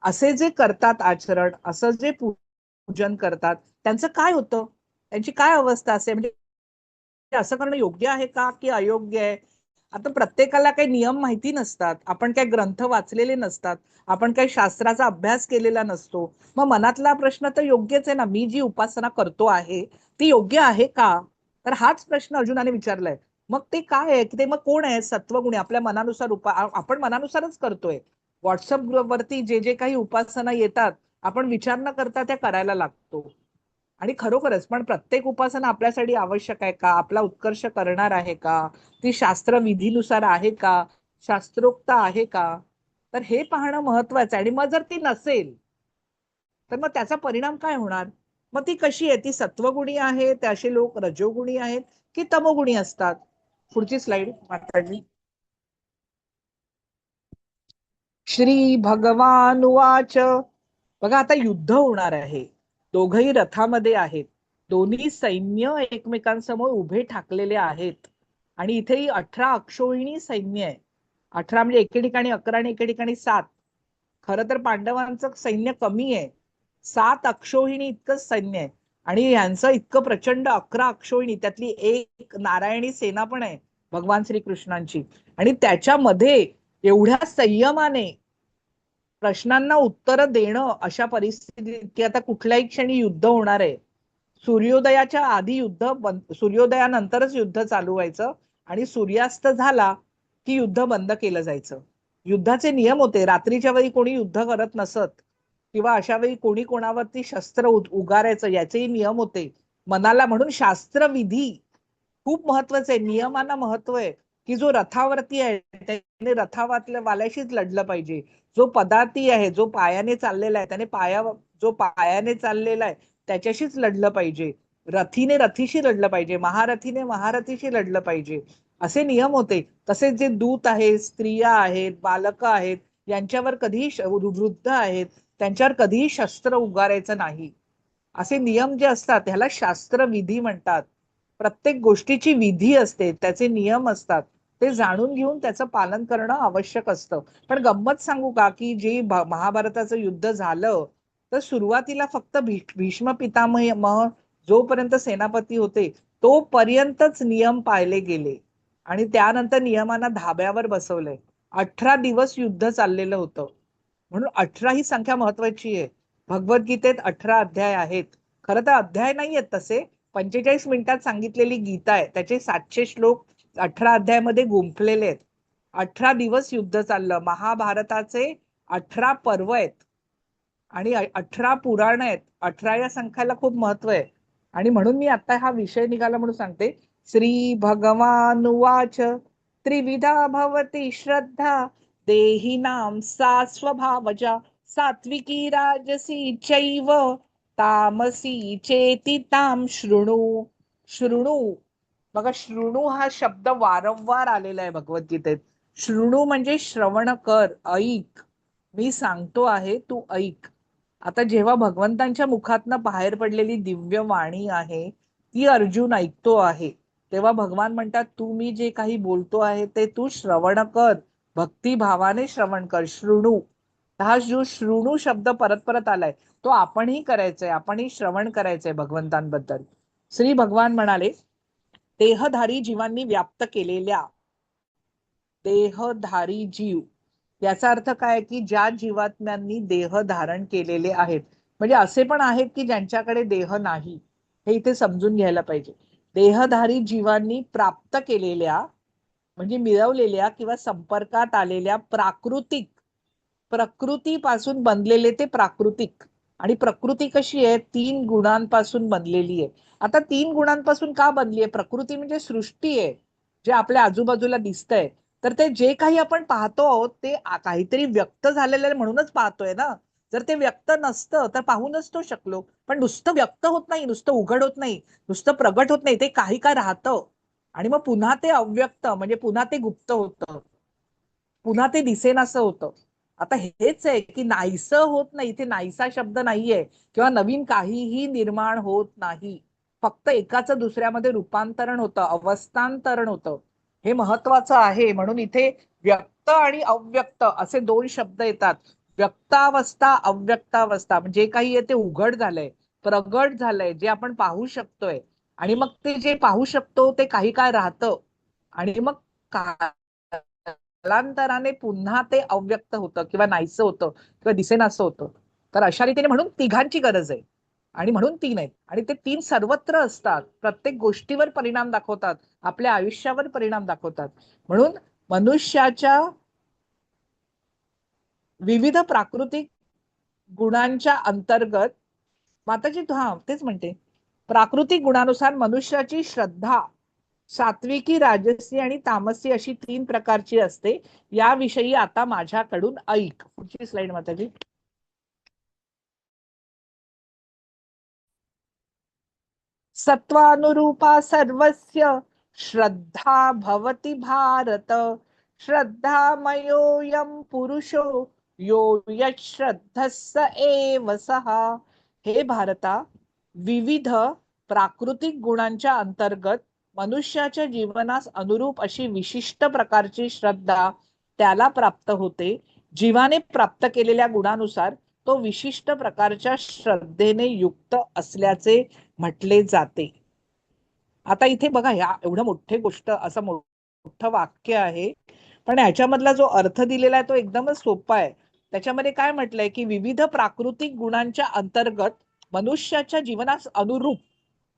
असे जे करतात आचरण, असं जे पूजन करतात, त्यांचं काय होतं, त्यांची काय अवस्था असते, म्हणजे असं करणं योग्य आहे का की अयोग्य आहे. आता प्रत्येकाला काही नियम माहिती नसतात, आपण काही ग्रंथ वाचलेले नसतात, आपण काही शास्त्राचा अभ्यास केलेला नसतो. मग मनातला प्रश्न तर योग्यच आहे ना, मी जी उपासना करतो आहे ती योग्य आहे का, तर हाच प्रश्न अर्जुनाने विचारलाय. मग ते काय आहे की ते मग कोण आहे, सत्वगुणी आपल्या मनानुसार आपण मनानुसारच करतोय. व्हॉट्सअप वरती जे जे काही उपासना येतात आपण विचार न करता त्या करायला लागतो. आणि खरोखरच पण प्रत्येक उपासना आपल्यासाठी आवश्यक आहे का, आपला उत्कर्ष करणार आहे का, ती शास्त्र विधीनुसार आहे का, शास्त्रोक्त आहे का, तर हे पाहणं महत्वाचं आहे. आणि मग जर ती नसेल तर मग त्याचा परिणाम काय होणार. मग ती कशी आहे, ती सत्वगुणी आहे, ते असे लोक रजोगुणी आहेत की तमोगुणी असतात. पुढची स्लाइड माताजी. श्री भगवान वाच. बघा, आता युद्ध होणार आहे, दोघही रथामध्ये आहेत, दोन्ही सैन्य एकमेकांसमोर उभे ठाकलेले आहेत. आणि इथेही 18 अक्षोहिणी सैन्य आहे. 18 म्हणजे एके ठिकाणी 11 आणि एके ठिकाणी 7. खरं तर पांडवांचं सैन्य कमी आहे, 7 अक्षोहिणी इतकंच सैन्य आहे. आणि यांचं इतकं प्रचंड 11 अक्षोहिणी, त्यातली एक नारायणी सेना पण आहे भगवान श्रीकृष्णांची. आणि त्याच्यामध्ये एवढ्या संयमाने प्रश्नांना उत्तर देणं, अशा परिस्थितीत की आता कुठल्याही क्षणी युद्ध होणार आहे, सूर्योदयाच्या आधी सूर्योदयानंतरच युद्ध चालू व्हायचं, आणि सूर्यास्त झाला की युद्ध बंद केलं जायचं. युद्धाचे नियम होते, रात्रीच्या वेळी कोणी युद्ध करत नसत, किंवा अशा वेळी कोणी कोणावरती शस्त्र उगारायचं याचेही नियम होते. मनाला म्हणून शास्त्रविधी खूप महत्वाचं आहे, नियमांना महत्व आहे. की जो रथावरती आहे त्याने रथावातल्या वाल्याशीच लढलं पाहिजे, जो पदार्थी आहे, जो पायाने चाललेला आहे, त्याने जो पायाने चाललेला आहे त्याच्याशीच लढलं पाहिजे, रथीने रथीशी लढलं पाहिजे, महारथीने महारथीशी लढलं पाहिजे, असे नियम होते. तसेच जे दूत आहेत, स्त्रिया आहेत, बालक आहेत, यांच्यावर कधीही वृद्ध आहेत, त्यांच्यावर कधीही शस्त्र उगारायचं नाही, असे नियम जे असतात ह्याला शास्त्रविधी म्हणतात. प्रत्येक गोष्टीची विधी असते, त्याचे नियम असतात, ते जाणून घेऊन त्याचं पालन करणं आवश्यक असतं. पण गंमत सांगू का, की जे महाभारताचं युद्ध झालं तर सुरुवातीला फक्त भीष्म पितामह जोपर्यंत सेनापती होते तोपर्यंतच नियम पाळले गेले, आणि त्यानंतर नियमांना धाब्यावर बसवलंय. 18 दिवस युद्ध चाललेलं होतं. म्हणून 18 ही संख्या महत्वाची आहे. भगवद्गीतेत 18 अध्याय आहेत. खरं तर अध्याय नाही आहेत तसे, 45 मिनिटात सांगितलेली गीता आहे, त्याचे 700 श्लोक 18 अध्यायामध्ये गुंफलेले आहेत. 18 दिवस युद्ध चाललं. महाभारताचे 18 पर्व आहेत आणि 18 पुराण आहेत. 18 या संख्याला खूप महत्व आहे. आणि म्हणून मी आता हा विषय निघाला म्हणून सांगते. श्री भगवान वाच. त्रिविधा भवती श्रद्धा देहिनां सा स्वभावजा, सात्विकी राजसी चैव तामसी चेती ताम शृणु. शृणु, बघा, शृणु हा शब्द वारंवार आलेला आहे भगवद्गीतेत. शृणु म्हणजे श्रवण कर, ऐक, मी सांगतो आहे तू ऐक. आता जेव्हा भगवंतांच्या मुखातनं बाहेर पडलेली दिव्य वाणी आहे ती अर्जुन ऐकतो आहे, तेव्हा भगवान म्हणतात तू मी जे काही बोलतो आहे ते तू श्रवण कर, भक्तिभावाने श्रवण कर, शृणू. हा जो शृणू शब्द परत परत आलाय तो आपणही करायचंय, आपणही श्रवण करायचंय भगवंतांबद्दल. श्री भगवान म्हणाले देहधारी जीवांनी व्याप्त केलेल्या, देहधारी जीव याचा अर्थ काय की ज्या जीवात्म्यांनी देह धारण केलेले आहेत, म्हणजे असे पण आहेत की ज्यांच्याकडे देह नाही, हे इथे समजून घ्यायला पाहिजे. देहधारी जीवांनी प्राप्त केलेल्या म्हणजे मिळवलेल्या किंवा संपर्कात आलेल्या प्राकृतिक, प्रकृतीपासून बनलेले ते प्राकृतिक. आणि प्रकृती कशी आहे, 3 गुणांपासून बनलेली आहे. आता 3 गुणांपासून का बनली आहे? प्रकृती म्हणजे सृष्टी आहे, जे आपल्या आजूबाजूला दिसतंय. तर ते जे काही आपण पाहतो आहोत ते काहीतरी व्यक्त झालेलं आहे म्हणूनच पाहतोय ना. जर ते व्यक्त नसतं तर पाहू नसतो शकलो. पण नुसतं व्यक्त होत नाही, नुसतं उघड होत नाही, नुसतं प्रगट होत नाही, ते काही काय राहतं आणि मग पुन्हा ते अव्यक्त म्हणजे पुन्हा ते गुप्त होतं, पुन्हा ते दिसेनासं होतं. आता हेच आहे की नाहीसं होत नाही, इथे नाहीसा शब्द नाहीये किंवा नवीन काहीही निर्माण होत नाही, फक्त एकाचं दुसऱ्यामध्ये रूपांतरण होतं, अवस्थांतरण होतं. हे महत्वाचं आहे. म्हणून इथे व्यक्त आणि अव्यक्त असे 2 शब्द येतात. व्यक्तावस्था, अव्यक्तावस्था म्हणजे काही आहे ते उघड झालंय, प्रगट झालंय, जे आपण पाहू शकतोय. आणि मग ते जे पाहू शकतो ते काही काय राहतं आणि मग कालांतराने पुन्हा ते अव्यक्त होतं किंवा नाहीसं होतं किंवा दिसेनासं होतं. तर अशा रीतीने म्हणून तिघांची गरज आहे आणि म्हणून 3 आहेत. आणि ते 3 सर्वत्र असतात, प्रत्येक गोष्टीवर परिणाम दाखवतात, आपल्या आयुष्यावर परिणाम दाखवतात. म्हणून मनुष्याच्या विविध प्राकृतिक गुणांच्या अंतर्गत, माताजी हा तेच म्हणते, प्राकृतिक गुणानुसार मनुष्याची श्रद्धा सात्विकी, राजसी आणि तामसी अशी 3 प्रकारची असते. याविषयी आता माझ्याकडून ऐक. पुढची स्लाइड माताजी. सत्वानुरूपा सर्वस्य श्रद्धा भवति भारत, श्रद्धामयोऽयं पुरुषो यो यच्छ्रद्धः स एव सः. हे भारता, विविध प्राकृतिक गुणांच्या अंतर्गत मनुष्याच्या जीवनास अनुरूप अशी विशिष्ट प्रकारची श्रद्धा त्याला प्राप्त होते. जीवाने प्राप्त केलेल्या गुणानुसार तो विशिष्ट प्रकारच्या श्रद्धेने युक्त असल्याचे म्हटले जाते. आता इथे बघा, ह्या एवढं मोठे गोष्ट, असं मोठं वाक्य आहे, पण ह्याच्यामधला जो अर्थ दिलेला आहे तो एकदमच सोपा आहे. त्याच्यामध्ये काय म्हटलंय की विविध प्राकृतिक गुणांच्या अंतर्गत मनुष्याच्या जीवनास अनुरूप,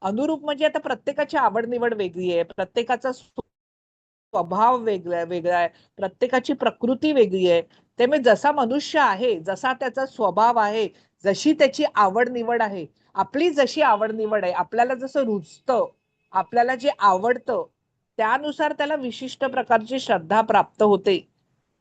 अनुरूप म्हणजे आता प्रत्येकाची आवड निवड वेगळी आहे, प्रत्येकाचा स्वभाव वेगळा वेगळा आहे, प्रत्येकाची प्रकृती वेगळी आहे. त्यामुळे जसा मनुष्य आहे, जसा त्याचा स्वभाव आहे, जशी त्याची आवड निवड आहे, आपली जशी आवड निवड आहे, आपल्याला जसं रुचतं, आपल्याला जे आवडतं, त्यानुसार त्याला विशिष्ट प्रकारची श्रद्धा प्राप्त होते.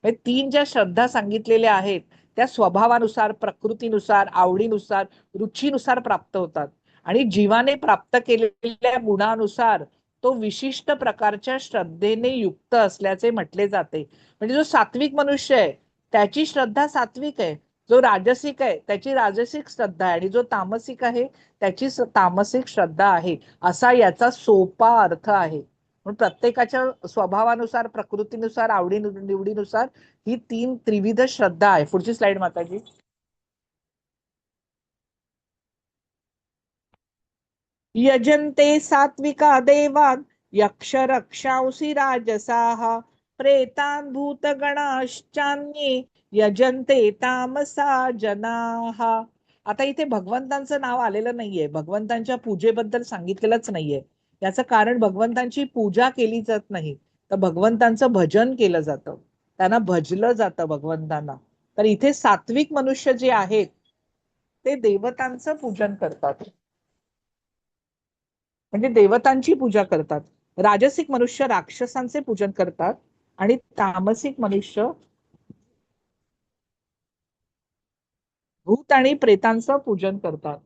3 ज्या श्रद्धा सांगितलेल्या आहेत त्या स्वभावानुसार, प्रकृतीनुसार, आवडीनुसार, रुचीनुसार प्राप्त होतात. आणि जीवाने प्राप्त केलेल्या गुणानुसार तो विशिष्ट प्रकारच्या श्रद्धेने युक्त असल्याचे म्हटले जाते. म्हणजे जो सात्विक मनुष्य आहे त्याची श्रद्धा सात्विक आहे, जो राजसिक आहे त्याची राजसिक श्रद्धा आहे, आणि जो तामसिक आहे त्याची तामसिक श्रद्धा आहे, असा याचा सोपा अर्थ आहे. पण प्रत्येकाच्या स्वभावानुसार, प्रकृतीनुसार, आवडी निवडीनुसार ही 3 त्रिविध श्रद्धा आहे. पुढची स्लाइड माताजी. यजन्ते सात्विका देवान् यक्ष रक्षांसि राजसाः, प्रेतान् भूतगणाश्चान्ये यजन्ते तामसा जनाः. आता इथे भगवंतांचं नाव आलेलं नाहीये, भगवंतांच्या पूजेबद्दल सांगितलेलंच नाहीये. याचं कारण भगवंतांची पूजा केली जात नाही, तर भगवंतांचं भजन केलं जातं, त्यांना भजलं जातं भगवंतांना. तर इथे सात्विक मनुष्य जे आहेत ते देवतांचं पूजन करतात, म्हणजे देवतांची पूजा करतात. राजसिक मनुष्य राक्षसांचे पूजन करतात आणि तामसिक मनुष्य भूत आणि प्रेतांचं पूजन करतात.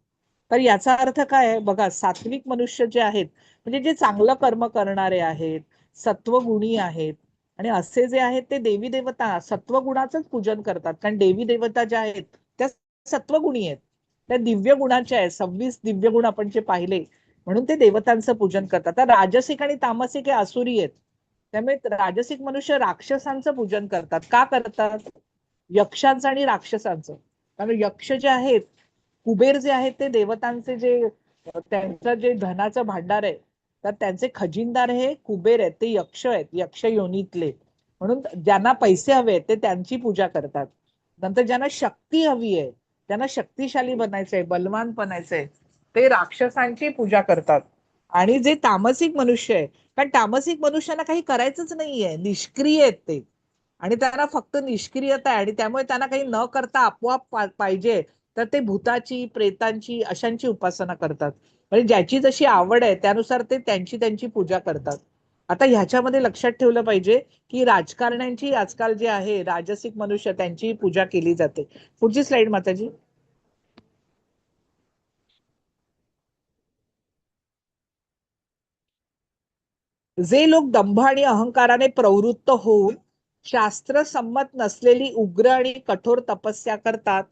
तर याचा अर्थ काय आहे बघा, सात्विक मनुष्य जे आहेत म्हणजे जे चांगलं कर्म करणारे आहेत, सत्वगुणी आहेत, आणि असे जे आहेत ते देवी देवता सत्वगुणाचंच पूजन करतात, कारण देवी देवता ज्या आहेत त्या सत्वगुणी आहेत, त्या दिव्य गुणाच्या आहेत. 26 दिव्य गुण आपण जे पाहिले म्हणून ते देवतांचं पूजन करतात. तर राजसिक आणि तामसिक हे आसुरी आहेत. त्यामुळे राजसिक मनुष्य राक्षसांचं पूजन करतात. का करतात? यक्षांचं आणि राक्षसांचं. कारण यक्ष जे आहेत, कुबेर जे आहेत, ते देवतांचे जे त्यांचं जे धनाचं भांडार आहे, तर त्यांचे खजिनदार हे कुबेर आहेत, ते यक्ष आहेत, यक्ष योनीतले. म्हणून ज्यांना पैसे हवे ते त्यांची पूजा करतात. नंतर ज्यांना शक्ती हवी आहे, त्यांना शक्तिशाली बनायचंय, बलवान बनायचंय, ते राक्षसांची पूजा करतात. आणि जे तामसिक मनुष्य आहे, कारण तामसिक मनुष्यांना काही करायचंच नाहीये, निष्क्रिय आहेत ते, आणि त्यांना फक्त निष्क्रियता आहे, आणि त्यामुळे त्यांना काही न करता आपोआप पाहिजे, तर ते भूताची, प्रेतांची, अशांची उपासना करतात. म्हणजे ज्याची जशी आवड आहे त्यानुसार ते त्यांची त्यांची पूजा करतात. आता ह्याच्यामध्ये लक्षात ठेवलं पाहिजे की राजकारण्यांची आजकाल जे आहे राजसिक मनुष्य, त्यांची पूजा केली जाते. पुढची स्लाइड माताजी. जे लोक दंभ आणि अहंकाराने प्रवृत्त होऊन शास्त्रसंमत नसलेली उग्र आणि कठोर तपस्या करतात,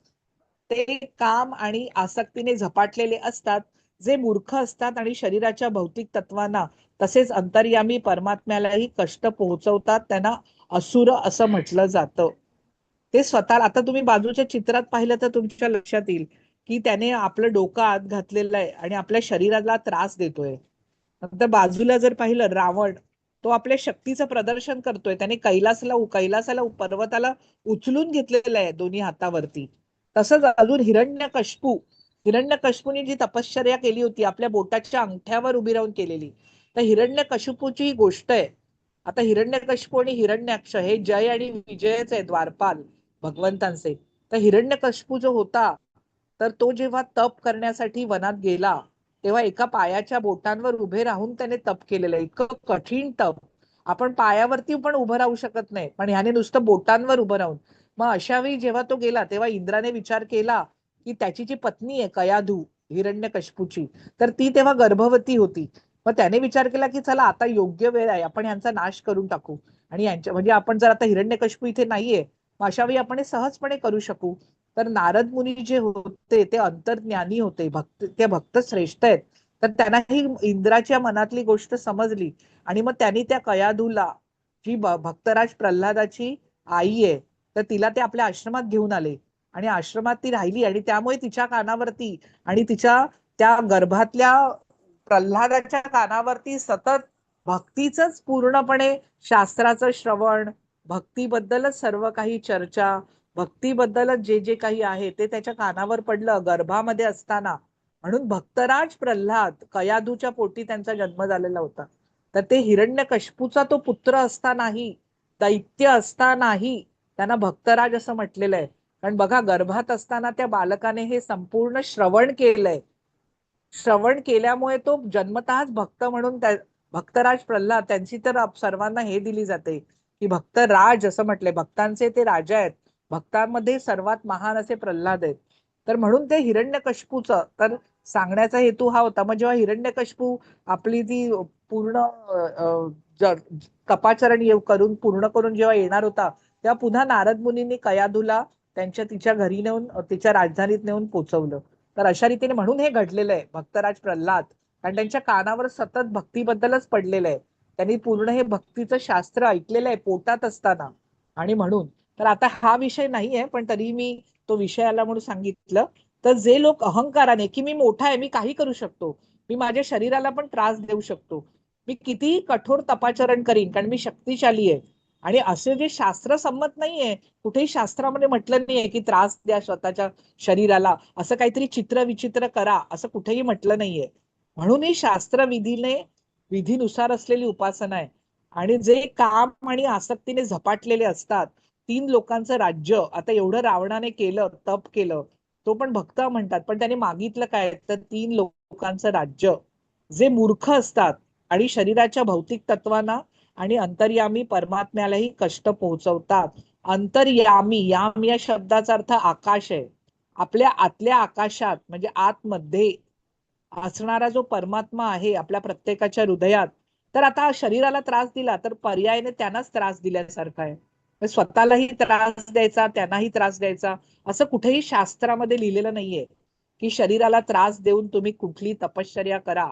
ते काम आणि आसक्तीने झपाटलेले असतात. जे मूर्ख असतात आणि शरीराच्या भौतिक तत्वांना तसेच अंतर्यामी परमात्म्यालाही कष्ट पोहोचवतात, त्यांना असुर असं म्हटलं जातं. ते स्वतः, आता तुम्ही बाजूच्या चित्रात पाहिलं तर तुमच्या लक्षात येईल की त्याने आपलं डोकं आत घातलेलं आहे आणि आपल्या शरीराला त्रास देतोय. नंतर बाजूला जर पाहिलं रावण, तो आपल्या शक्तीचं प्रदर्शन करतोय. त्याने कैलासाला पर्वताला उचलून घेतलेलं आहे दोन्ही हातावरती. तसंच अजून हिरण्यकश्यपूने जी तपश्चर्या केली होती, आपल्या बोटाच्या अंगठ्यावर उभी राहून केलेली, तर हिरण्यकश्यपूची ही गोष्ट आहे. आता हिरण्यकश्यपू आणि हिरण्याक्ष हे जय आणि विजयच आहे, द्वारपाल भगवंतांचे. तर हिरण्यकश्यपू जो होता, तर तो जेव्हा तप करण्यासाठी वनात गेला, तेव्हा एका पायाच्या बोटांवर उभे राहून त्याने तप केलेलं आहे. इतकं कठीण तप. आपण पायावरती पण उभं राहू शकत नाही, पण ह्याने नुसतं बोटांवर उभं राहून. मग अशा वेळी जेव्हा तो गेला, तेव्हा इंद्राने विचार केला की त्याची जी पत्नी आहे कयाधू, हिरण्यकश्यपूची, तर ती तेव्हा गर्भवती होती. मग त्याने विचार केला की चला आता योग्य वेळ आहे, आपण यांचा नाश करून टाकू. आणि यांच्या म्हणजे आपण जर आता हिरण्यकश्यपू इथे नाहीये, मग अशा वेळी आपण हे सहजपणे करू शकू. तर नारद मुनी जे होते ते अंतर्ज्ञानी होते, ते भक्त श्रेष्ठ आहेत. तर त्यांना ही इंद्राच्या मनातली गोष्ट समजली, आणि मग त्यांनी त्या कयाधूला, जी भक्तराज प्रल्हादाची आई आहे, तर तिला ते आपल्या आश्रमात घेऊन आले. आणि आश्रमात ती राहिली, आणि त्यामुळे तिच्या कानावरती आणि तिच्या त्या गर्भातल्या प्रल्हादाच्या कानावरती सतत भक्तीच पूर्णपणे शास्त्राचं श्रवण, भक्तीबद्दलच सर्व काही चर्चा, भक्तीबद्दलच जे जे काही आहे ते त्याच्या कानावर पडलं गर्भामध्ये असताना. म्हणून भक्तराज प्रल्हाद, कयाधूच्या पोटी त्यांचा जन्म झालेला होता. तर ते हिरण्यकश्यपूचा तो पुत्र असतानाही, दैत्य असतानाही त्यांना भक्तराज असं म्हटलेलं आहे. कारण बघा, गर्भात असताना त्या बालकाने हे संपूर्ण श्रवण केलंय. श्रवण केल्यामुळे तो जन्मतःच भक्त म्हणून भक्तराज प्रल्हाद, त्यांची तर सर्वांना हे दिली जाते की भक्तराज असं म्हटलंय, भक्तांचे ते राजा आहेत, भक्तांमध्ये सर्वात महान असे प्रल्हाद आहेत. तर म्हणून ते हिरण्यकश्यपूचं तर सांगण्याचा हेतू हा होता. मग जेव्हा हिरण्यकश्यपू आपली ती पूर्ण तपाचरण करून पूर्ण करून जेव्हा येणार होता, तेव्हा पुन्हा नारद मुनींनी कयाधूला तिच्या घरी नेऊन, तिच्या राजधानीत नेऊन पोचवलं. तर अशा रीतीने म्हणून हे घडलेलं आहे भक्तराज प्रल्हाद, कारण त्यांच्या कानावर सतत भक्तीबद्दलच पडलेलं आहे. त्यांनी पूर्ण हे भक्तीचं शास्त्र ऐकलेलं आहे पोटात असताना. आणि म्हणून तर आता हा विषय नाहीये, पण तरी मी तो विषय आला म्हणून सांगितलं. तर जे लोक अहंकाराने की मी मोठा आहे, मी काही करू शकतो, मी माझ्या शरीराला पण त्रास देऊ शकतो, मी कितीही कठोर तपाचरण करीन कारण मी शक्तिशाली आहे, आणि असे जे शास्त्र संमत नाहीये, कुठेही शास्त्रामध्ये म्हटलं नाहीये की त्रास द्या स्वतःच्या शरीराला, असं काहीतरी चित्र विचित्र करा, असं कुठेही म्हटलं नाहीये. म्हणून ही शास्त्र विधीनुसार असलेली उपासना आहे. आणि जे काम आणि आसक्तीने झपाटलेले असतात, 3 लोकांचं राज्य, आता एवढं रावणाने केलं, तप केलं, तो पण भक्त म्हणतात, पण त्याने मागितलं काय, तर 3 लोकांचं राज्य. जे मूर्ख असतात आणि शरीराच्या भौतिक तत्वांना आणि अंतर्यामी परमात्म्यालाही कष्ट पोहोचवतात. अंतर्यामी, याम या शब्दाचा अर्थ आकाश आहे. आपल्या आतल्या आकाशात म्हणजे आतमध्ये असणारा जो परमात्मा आहे आपल्या प्रत्येकाच्या हृदयात, तर आता शरीराला त्रास दिला तर पर्यायाने त्यांनाच त्रास दिल्यासारखा आहे. स्वतःलाही त्रास द्यायचा, त्यांनाही त्रास द्यायचा, असं कुठेही शास्त्रामध्ये लिहिलेलं नाहीये की शरीराला त्रास देऊन तुम्ही कुठली तपश्चर्या करा.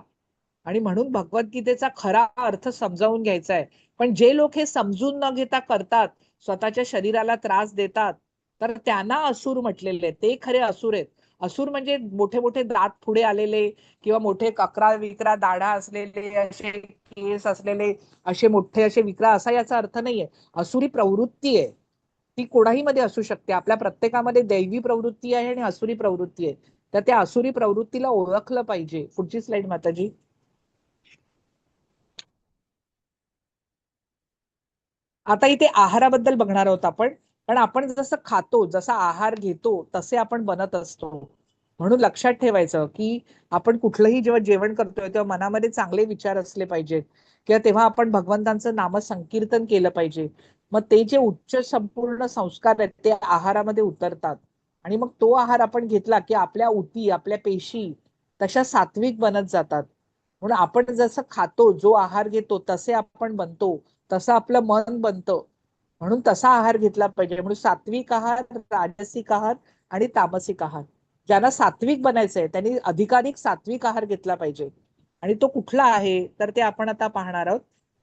आणि म्हणून भगवद्गीतेचा खरा अर्थ समजावून घ्यायचा आहे. पण जे लोक हे समजून न घेता करतात, स्वतःच्या शरीराला त्रास देतात, तर त्यांना असुर म्हटलेले आहेत. ते खरे असुर आहेत. असुर म्हणजे मोठे मोठे दात पुढे आलेले किंवा मोठे 11-12 दाढा असलेले, असे केस असलेले, असे मोठे असे विक्रा, असा याचा अर्थ नाहीये. असुरी प्रवृत्ती आहे, ती कोणाही मध्ये असू शकते. आपल्या प्रत्येकामध्ये दैवी प्रवृत्ती आहे आणि असुरी प्रवृत्ती आहे. तर त्या असुरी प्रवृत्तीला ओळखलं पाहिजे. पुढची स्लाइड माताजी. आता इथे आहाराबद्दल बघणार आहोत आपण. कारण आपण जसं खातो, जसा आहार घेतो, तसे आपण बनत असतो. म्हणून लक्षात ठेवायचं की आपण कुठलंही जेव्हा जेवण करतोय तेव्हा मनामध्ये चांगले विचार असले पाहिजेत, किंवा तेव्हा आपण भगवंतांचं नामसंकीर्तन केलं पाहिजे. मग ते जे उच्च संपूर्ण संस्कार आहेत ते आहारामध्ये उतरतात. आणि मग तो आहार आपण घेतला की आपल्या उती, आपल्या पेशी तशा सात्विक बनत जातात. म्हणून आपण जसं खातो, जो आहार घेतो, तसे आपण बनतो, तसं आपलं मन बनतं. म्हणून तसा आहार घेतला पाहिजे. म्हणून सात्विक आहार, राजसिक आहार आणि तामसिक आहार. ज्यांना सात्विक बनायचंय त्यांनी अधिकाधिक सात्विक आहार घेतला पाहिजे. आणि तो कुठला आहे तर ते आपण आता पाहणार आहोत.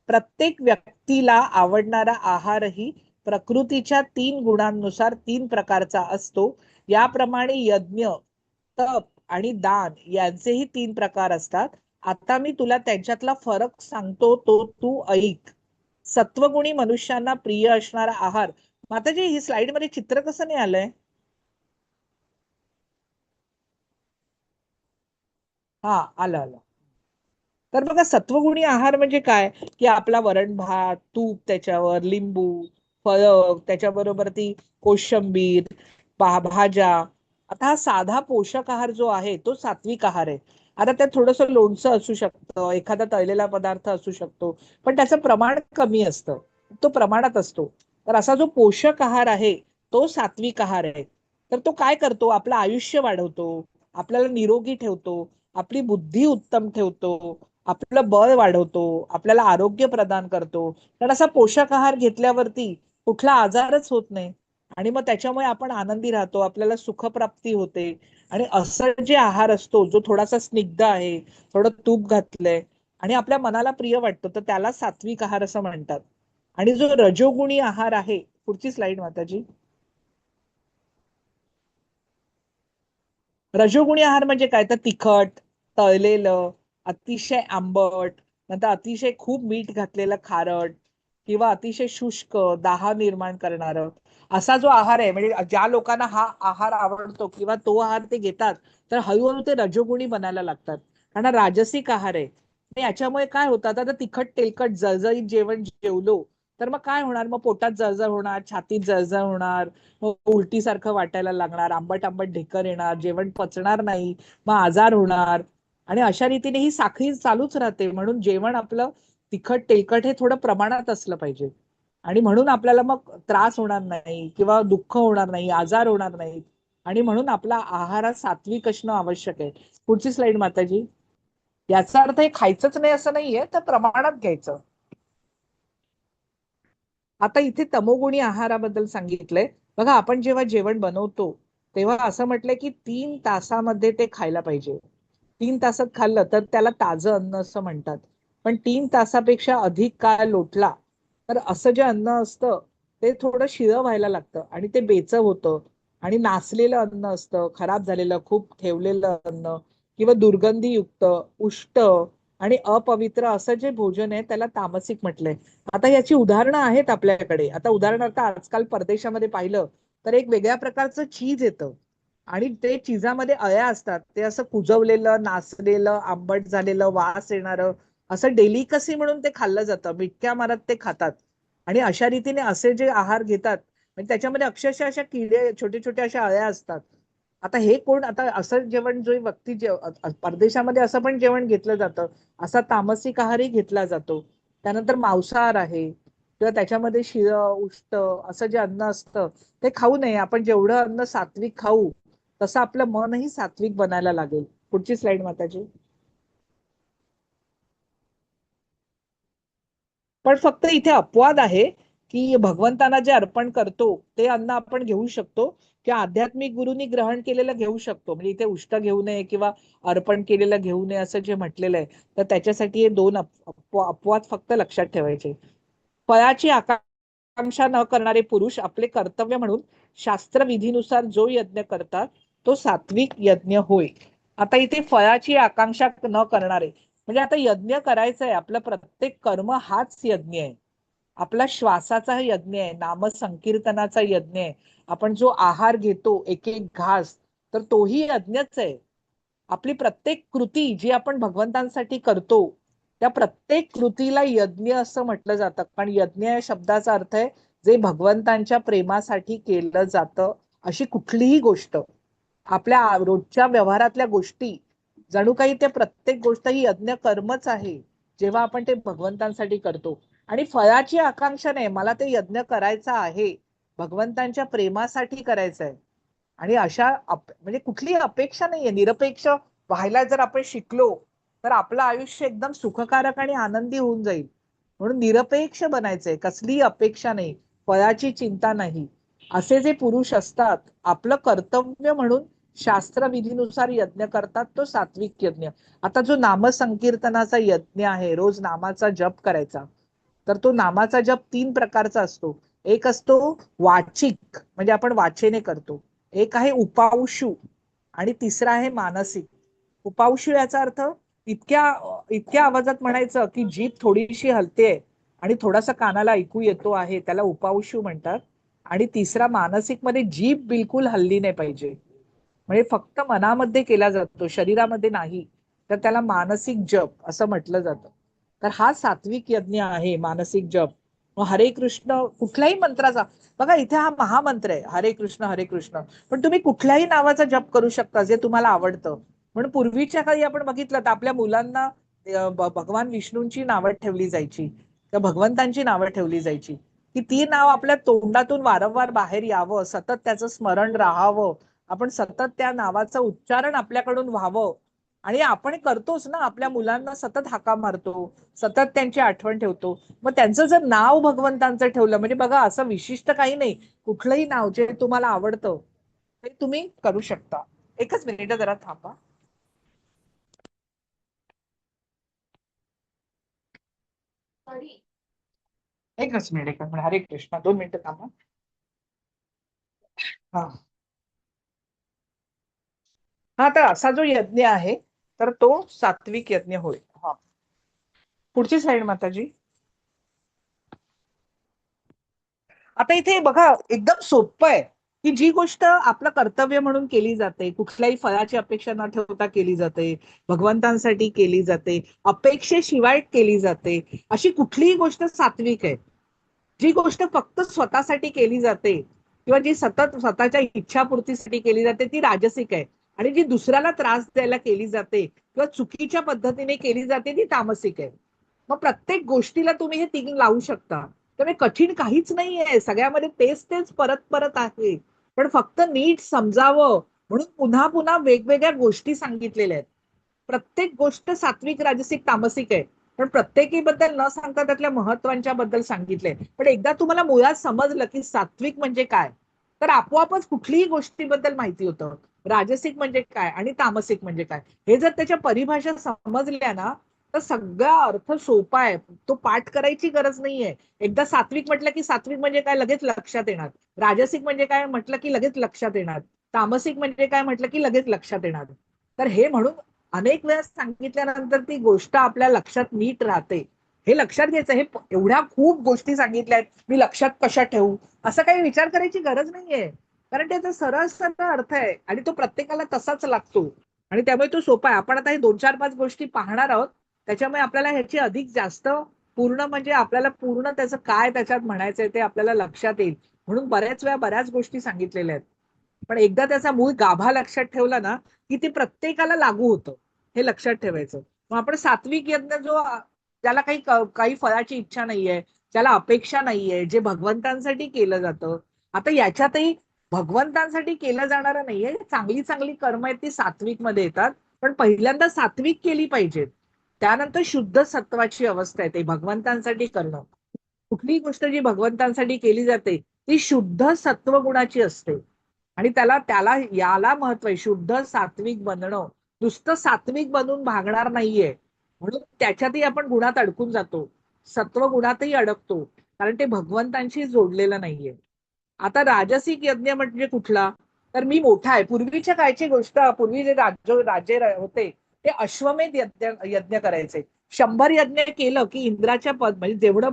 प्रत्येक व्यक्तीला आवडणारा आहारही प्रकृतीच्या 3 गुणांनुसार 3 प्रकारचा असतो. याप्रमाणे यज्ञ, तप आणि दान यांचेही 3 प्रकार असतात. आता मी तुला त्यांच्यातला फरक सांगतो, तो तू ऐक. सत्वगुणी मनुष्यांना प्रिय असणारा आहार. माताजी, ही स्लाइड मध्ये चित्र कसं नाही आलंय? हा, आलं आलं. तर बघा, सत्वगुणी आहार म्हणजे काय, की आपला वरण भात, तूप, त्याच्यावर लिंबू, फळ, त्याच्याबरोबर ती कोशिंबीर, भाज्या. आता हा साधा पोषक आहार जो आहे तो सात्विक आहार आहे. आता त्यात थोडंसं लोणचं असू शकतं, एखादा तळलेला पदार्थ असू शकतो, पण त्याचं प्रमाण कमी असतं, तो प्रमाणात असतो. तर असा जो पोषक आहार आहे तो सात्विक आहार आहे. तर तो काय करतो, आपलं आयुष्य वाढवतो, आपल्याला निरोगी ठेवतो, आपली बुद्धी उत्तम ठेवतो, आपलं बळ वाढवतो, आपल्याला आरोग्य प्रदान करतो. तर असा पोषक आहार घेतल्यावरती कुठला आजारच होत नाही. आणि मग त्याच्यामुळे आपण आनंदी राहतो, आपल्याला सुखप्राप्ती होते. आणि असं जे आहार असतो जो थोडासा स्निग्ध आहे, थोडं तूप घातलंय आणि आपल्या मनाला प्रिय वाटतो, तर त्याला सात्विक आहार असं म्हणतात. आणि जो रजोगुणी आहार आहे, पुढची स्लाइड माताजी. रजोगुणी आहार म्हणजे काय, तर तिखट, तळलेलं, अतिशय आंबट, नंतर अतिशय खूप मीठ घातलेलं खारट, किंवा अतिशय शुष्क, दाह निर्माण करणार, असा जो आहार आहे. म्हणजे ज्या लोकांना हा आहार आवडतो किंवा तो आहार ते घेतात, तर हळूहळू ते रजोगुणी बनायला लागतात. कारण हा राजसिक आहार आहे. आणि याच्यामुळे काय होतं, आता तिखट तेलकट जळजळीत जेवण जेवलो तर मग काय होणार, मग पोटात जळजळ होणार, छातीत जळजळ होणार, मग उलटी सारखं वाटायला लागणार, आंबट आंबट ढेकर येणार, जेवण पचणार नाही, मग आजार होणार. आणि अशा रीतीने ही साखळी चालूच राहते. म्हणून जेवण आपलं तिखट तेलकट हे थोडं प्रमाणात असलं पाहिजे. आणि म्हणून आपल्याला मग त्रास होणार नाही किंवा दुःख होणार नाही, आजार होणार नाही. आणि म्हणून आपला आहारात सात्विक असणं आवश्यक आहे. पुढची स्लाइड माताजी. याचा अर्थ हे खायचंच नाही असं नाहीये, तर प्रमाणात घ्यायचं. आता इथे तमोगुणी आहाराबद्दल सांगितलंय. बघा, आपण जेव्हा जेवण बनवतो तेव्हा असं म्हटलंय की 3 तासामध्ये ते खायला पाहिजे. 3 तासात खाल्लं तर त्याला ताजं अन्न असं म्हणतात. पण 3 तासापेक्षा अधिक काळ लोटला तर असं जे अन्न असतं ते थोडं शिळं व्हायला लागतं आणि ते बेचव होतं. आणि नासलेलं अन्न असतं, खराब झालेलं, खूप ठेवलेलं अन्न, किंवा दुर्गंधीयुक्त, उष्ट आणि अपवित्र असं जे भोजन आहे त्याला तामसिक म्हटलंय. आता याची उदाहरणं आहेत आपल्याकडे. आता उदाहरणार्थ आजकाल परदेशामध्ये पाहिलं तर एक वेगळ्या प्रकारचं चीज येतं आणि ते चिजामध्ये अळ्या असतात. ते असं कुजवलेलं, नासलेलं, आंबट झालेलं, वास येणारं, असं डेलिकसी म्हणून ते खाल्लं जातं. मिटक्या मारत ते खातात. आणि अशा रीतीने असे जे आहार घेतात, म्हणजे त्याच्यामध्ये अक्षरशः अशा किडे, छोटे छोटे अशा अळ्या असतात. आता हे कोण, आता असं जेवण जो व्यक्ती परदेशामध्ये असं पण जेवण घेतलं जातं, असा तामसिक आहारही घेतला जातो. त्यानंतर मांसाहार आहे, किंवा त्याच्यामध्ये शिळं उष्ट असं जे अन्न असतं ते खाऊ नये. आपण जेवढं अन्न सात्विक खाऊ तसं आपलं मनही सात्विक बनायला लागेल. पुढची स्लाइड माताजी. पण फक्त इथे अपवाद आहे की भगवंतांना जे अर्पण करतो ते अन्न आपण घेऊ शकतो, किंवा आध्यात्मिक गुरुनी ग्रहण केलेलं घेऊ शकतो. म्हणजे इथे उष्ट घेऊ नये किंवा अर्पण केलेलं घेऊ नये असं जे म्हटलेलं आहे, तर त्याच्यासाठी हे दोन अपवाद फक्त लक्षात ठेवायचे. फळाची आकांक्षा न करणारे पुरुष आपले कर्तव्य म्हणून शास्त्रविधीनुसार जो यज्ञ करतात तो सात्विक यज्ञ होय. आता इथे फळाची आकांक्षा न करणारे म्हणजे आता यज्ञ करायचा आहे, आपलं प्रत्येक कर्म हाच यज्ञ आहे. आपला श्वासाचा यज्ञ आहे, नामसंकीर्तनाचा यज्ञ आहे. आपण जो आहार घेतो एक एक घास, तर तोही यज्ञच आहे. आपली प्रत्येक कृती जी आपण भगवंतांसाठी करतो त्या प्रत्येक कृतीला यज्ञ असं म्हटलं जातं. कारण यज्ञ या शब्दाचा अर्थ आहे जे भगवंतांच्या प्रेमासाठी केलं जातं. अशी कुठलीही गोष्ट आपल्या रोजच्या व्यवहारातल्या गोष्टी जणू काही ते प्रत्येक गोष्ट ही यज्ञ कर्मच आहे, जेव्हा आपण ते भगवंतांसाठी करतो. आणि फळाची आकांक्षा नाही, मला ते यज्ञ करायचा आहे, भगवंतांच्या प्रेमासाठी करायचं आहे. आणि अशा म्हणजे कुठलीही अपेक्षा नाहीये, निरपेक्ष व्हायला जर आपण शिकलो तर आपलं आयुष्य एकदम सुखकारक आणि आनंदी होऊन जाईल. म्हणून निरपेक्ष बनायचंय, कसलीही अपेक्षा नाही, फळाची चिंता नाही. असे जे पुरुष असतात आपलं कर्तव्य म्हणून शास्त्रविधीनुसार यज्ञ करतात, तो सात्विक यज्ञ. आता जो नामसंकीर्तनाचा यज्ञ आहे, रोज नामाचा जप करायचा, तर तो नामाचा जप 3 प्रकारचा असतो. एक असतो वाचिक, म्हणजे आपण वाचेने करतो. एक आहे उपांशु आणि तिसरा आहे मानसिक. उपांशु याचा अर्थ इतक्या इतक्या आवाजात म्हणायचं की जीभ थोडीशी हलते आणि थोडासा कानाला ऐकू येतो आहे, त्याला उपांशु म्हणतात. आणि तिसरा मानसिक मध्ये जीभ बिलकुल हल्ली नाही पाहिजे, म्हणजे फक्त मनामध्ये केला जातो, शरीरामध्ये नाही, तर त्याला मानसिक जप असं म्हटलं जातं. तर हा सात्विक यज्ञ आहे, मानसिक जप. मग हरे कृष्ण कुठल्याही मंत्राचा, बघा इथे हा महामंत्र आहे हरे कृष्ण हरे कृष्ण, पण तुम्ही कुठल्याही नावाचा जप करू शकता जे तुम्हाला आवडतं. म्हणून पूर्वीच्या काळी आपण बघितलं तर आपल्या मुलांना भगवान विष्णूंची नावं ठेवली जायची, तर भगवंतांची नावं ठेवली जायची, की ती नाव आपल्या तोंडातून वारंवार बाहेर यावं, सतत त्याचं स्मरण राहावं, आपण सतत त्या नावाचं उच्चारण आपल्याकडून व्हावं. आणि आपण करतोच ना, आपल्या मुलांना सतत हाका मारतो, सतत त्यांची आठवण ठेवतो. मग त्यांचं जर नाव भगवंतांचं ठेवलं, म्हणजे बघा असं विशिष्ट काही नाही, कुठलंही नाव जे तुम्हाला आवडतं ते तुम्ही करू शकता. एकच मिनिट जरा थांबा. एकच मिनिट हरे कृष्ण 2 मिनिटं थांबा. हा हा, तर असा जो यज्ञ आहे तर तो सात्विक यज्ञ होय. हा, पुढची साईड माताजी. आता इथे बघा एकदम सोपं आहे की जी गोष्ट आपलं कर्तव्य म्हणून केली जाते, कुठल्याही फळाची अपेक्षा न ठेवता केली जाते, भगवंतांसाठी केली जाते, अपेक्षेशिवाय केली जाते, अशी कुठलीही गोष्ट सात्विक आहे. जी गोष्ट फक्त स्वतःसाठी केली जाते किंवा जी सतत स्वतःच्या इच्छापूर्तीसाठी केली जाते ती राजसिक आहे. आणि जी दुसऱ्याला त्रास द्यायला केली जाते किंवा चुकीच्या पद्धतीने केली जाते ती तामसिक आहे. मग प्रत्येक गोष्टीला तुम्ही हे 3 लावू शकता. त्यामुळे कठीण काहीच नाहीये, सगळ्यामध्ये तेच तेच परत परत आहे. पण फक्त नीट समजावं म्हणून पुन्हा पुन्हा वेगवेगळ्या गोष्टी सांगितलेल्या आहेत. प्रत्येक गोष्ट सात्विक राजसिक तामसिक आहे, पण प्रत्येकीबद्दल न सांगता त्यातल्या महत्वांच्या बद्दल सांगितलंय. पण एकदा तुम्हाला मुळात समजलं की सात्विक म्हणजे काय, तर आपोआपच कुठलीही गोष्टीबद्दल माहिती होतं. राजसिक म्हणजे काय आणि तामसिक म्हणजे काय, हे जर त्याच्या परिभाषा समजल्या ना, तर सगळा अर्थ सोपा आहे. तो पाठ करायची गरज नाहीये. एकदा सात्विक म्हटलं की सात्विक म्हणजे काय लगेच लक्षात येणार, राजसिक म्हणजे काय म्हटलं की लगेच लक्षात येणार, तामसिक म्हणजे काय म्हटलं की लगेच लक्षात येणार. तर हे म्हणून अनेक वेळा सांगितल्यानंतर ती गोष्ट आपल्या लक्षात नीट राहते. हे लक्षात घ्यायचं. हे एवढ्या खूप गोष्टी सांगितल्या आहेत, मी लक्षात कशा ठेवू असं काही विचार करायची गरज नाहीये. कारण त्याचा सरळ सरळ अर्थ आहे आणि तो प्रत्येकाला तसाच लागतो. आणि त्यामुळे तो सोपा आहे. आपण आता हे 2-4-5 गोष्टी पाहणार आहोत, त्याच्यामुळे आपल्याला ह्याची अधिक जास्त पूर्ण म्हणजे आपल्याला पूर्ण त्याचं काय त्याच्यात म्हणायचंय ते आपल्याला लक्षात येईल. म्हणून बऱ्याच वेळा बऱ्याच गोष्टी सांगितलेल्या आहेत. पण एकदा त्याचा मूळ गाभा लक्षात ठेवला ना की ते प्रत्येकाला लागू होतं, हे लक्षात ठेवायचं. मग आपण सात्विक यज्ञ जो ज्याला काही काही फळाची इच्छा नाहीये, ज्याला अपेक्षा नाहीये, जे भगवंतांसाठी केलं जातं. आता याच्यातही भगवंतांसाठी केलं जाणारं नाहीये, चांगली चांगली कर्म आहेत ती सात्विक मध्ये येतात. पण पहिल्यांदा सात्विक केली पाहिजेत, त्यानंतर शुद्ध सत्वाची अवस्था येते भगवंतांसाठी करणं. कुठलीही गोष्ट जी भगवंतांसाठी केली जाते ती शुद्ध सत्वगुणाची असते. आणि त्याला त्याला याला महत्व आहे, शुद्ध सात्विक बनणं. नुसतं सात्विक बनून भागणार नाहीये. म्हणून त्याच्यातही आपण गुणात अडकून जातो, सत्व गुणातही अडकतो, कारण ते भगवंतांशी जोडलेलं नाहीये. आता राजसिक यज्ञ म्हणजे कुठला? तर मी मोठा आहे. पूर्वीच्या काळची गोष्ट, पूर्वी जे राजे होते ते अश्वमेध यज्ञ यज्ञ करायचे. 100 यज्ञ केलं की इंद्राच्या पद, म्हणजे जेवढं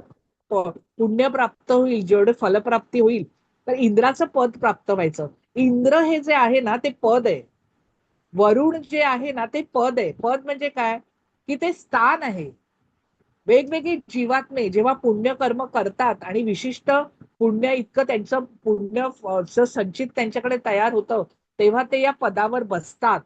पुण्य प्राप्त होईल, जेवढे फलप्राप्ती होईल, तर इंद्राचं पद प्राप्त व्हायचं. इंद्र हे जे आहे ना ते पद आहे. वरुण जे आहे ना ते पद आहे. पद म्हणजे काय? की ते स्थान आहे. वेगवेगळे जीवात्मे जेव्हा पुण्यकर्म करतात आणि विशिष्ट पुण्य इतकं त्यांचं पुण्य संचित त्यांच्याकडे तयार होतं, तेव्हा ते या पदावर बसतात.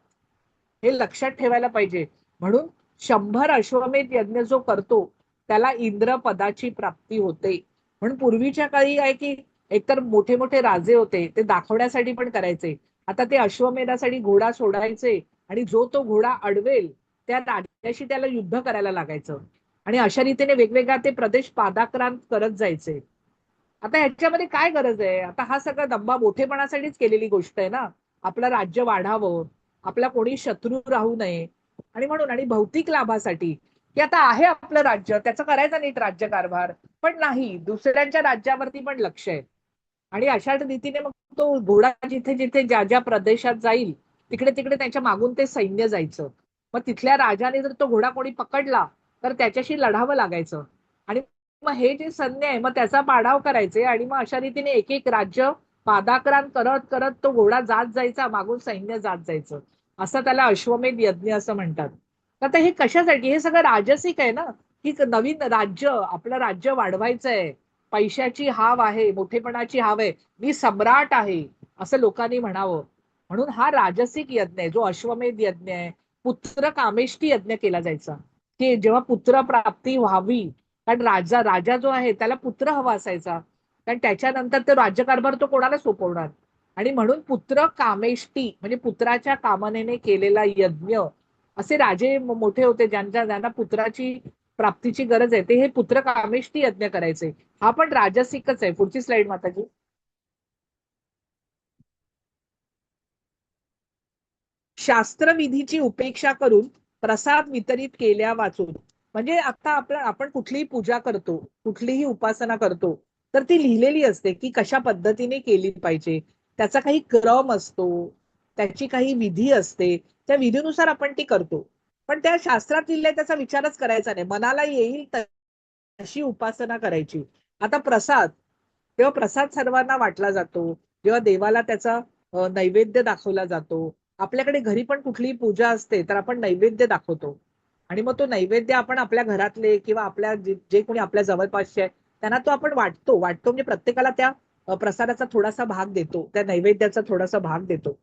हे लक्षात ठेवायला पाहिजे. म्हणून 100 अश्वमेध यज्ञ जो करतो त्याला इंद्र पदाची प्राप्ती होते. म्हणून पूर्वीच्या काळी आहे की एकतर मोठे मोठे राजे होते, ते दाखवण्यासाठी पण करायचे. आता ते अश्वमेधासाठी घोडा सोडायचे आणि जो तो घोडा अडवेल त्या राजाशी त्याला युद्ध करायला लागायचं. आणि अशा रीतीने वेगवेगळ्या ते प्रदेश पादाक्रांत करत जायचे. आता ह्याच्यामध्ये काय गरज आहे? आता हा सगळा दंबा मोठेपणासाठीच केलेली गोष्ट आहे ना. आपलं राज्य वाढावं, आपला कोणी शत्रू राहू नये, आणि म्हणून आणि भौतिक लाभासाठी, की आता आहे आपलं राज्य, त्याचं करायचं नीट राज्यकारभार. पण नाही, दुसऱ्यांच्या राज्यावरती पण लक्ष आहे. आणि अशा रीतीने मग तो घोडा जिथे जिथे ज्या ज्या प्रदेशात जाईल तिकडे तिकडे त्याच्या मागून ते सैन्य जायचं. मग तिथल्या राजाने जर तो घोडा कोणी पकडला तर त्याच्याशी लढावं लागायचं. आणि मग हे जे सैन्य आहे मग त्याचा पाडाव करायचे, आणि मग अशा रीतीने एक एक राज्य पादाक्रांत करत करत तो घोडा जात जायचा, मागून सैन्य जात जायचं. असं त्याला अश्वमेध यज्ञ असं म्हणतात. आता हे कशासाठी? हे सगळं राजसिक आहे ना, की नवीन राज्य, आपलं राज्य वाढवायचंय, पैशाची हाव आहे, मोठेपणाची हाव आहे, मी सम्राट आहे असं लोकांनी म्हणावं. म्हणून हा राजसिक यज्ञ आहे, जो अश्वमेध यज्ञ आहे. पुत्र कामेष्टी यज्ञ केला जायचा, की जेव्हा पुत्र प्राप्ती व्हावी, कारण राजा राजा जो आहे त्याला पुत्र हवा असायचा, कारण त्याच्यानंतर तो राज्यकारभार तो कोणाला सोपवणार. आणि म्हणून पुत्र कामेष्टी म्हणजे पुत्राच्या कामनेने केलेला यज्ञ. असे राजे मोठे होते ज्यांना पुत्राची प्राप्तीची गरज आहे, ते हे पुत्र कामेष्टी यज्ञ करायचे. हा पण राजसिकच आहे. पुढची स्लाइड माताजी. शास्त्रविधीची उपेक्षा करून प्रसाद वितरित केल्या वाचून, म्हणजे आता आपण कुठलीही पूजा करतो, कुठलीही उपासना करतो, तर ती लिहिलेली असते की कशा पद्धतीने केली पाहिजे. त्याचा काही क्रम असतो, त्याची काही विधी असते, त्या विधीनुसार आपण ती करतो. पण त्या शास्त्रात लिहिलंय त्याचा विचारच करायचा नाही, मनाला येईल तशी उपासना करायची. आता प्रसाद, तेव्हा प्रसाद सर्वांना वाटला जातो. जेव्हा देवाला त्याचा नैवेद्य दाखवला जातो. आपल्याकडे घरी पण कुठलीही पूजा असते तर आपण नैवेद्य दाखवतो. आणि मग तो नैवेद्य आपण आपल्या घरातले किंवा आपल्या जे कोणी आपल्या जवळपासचे आहे त्यांना तो आपण वाटतो म्हणजे प्रत्येकाला त्या प्रसादाचा थोडासा भाग देतो, त्या नैवेद्याचा थोडासा भाग देतो.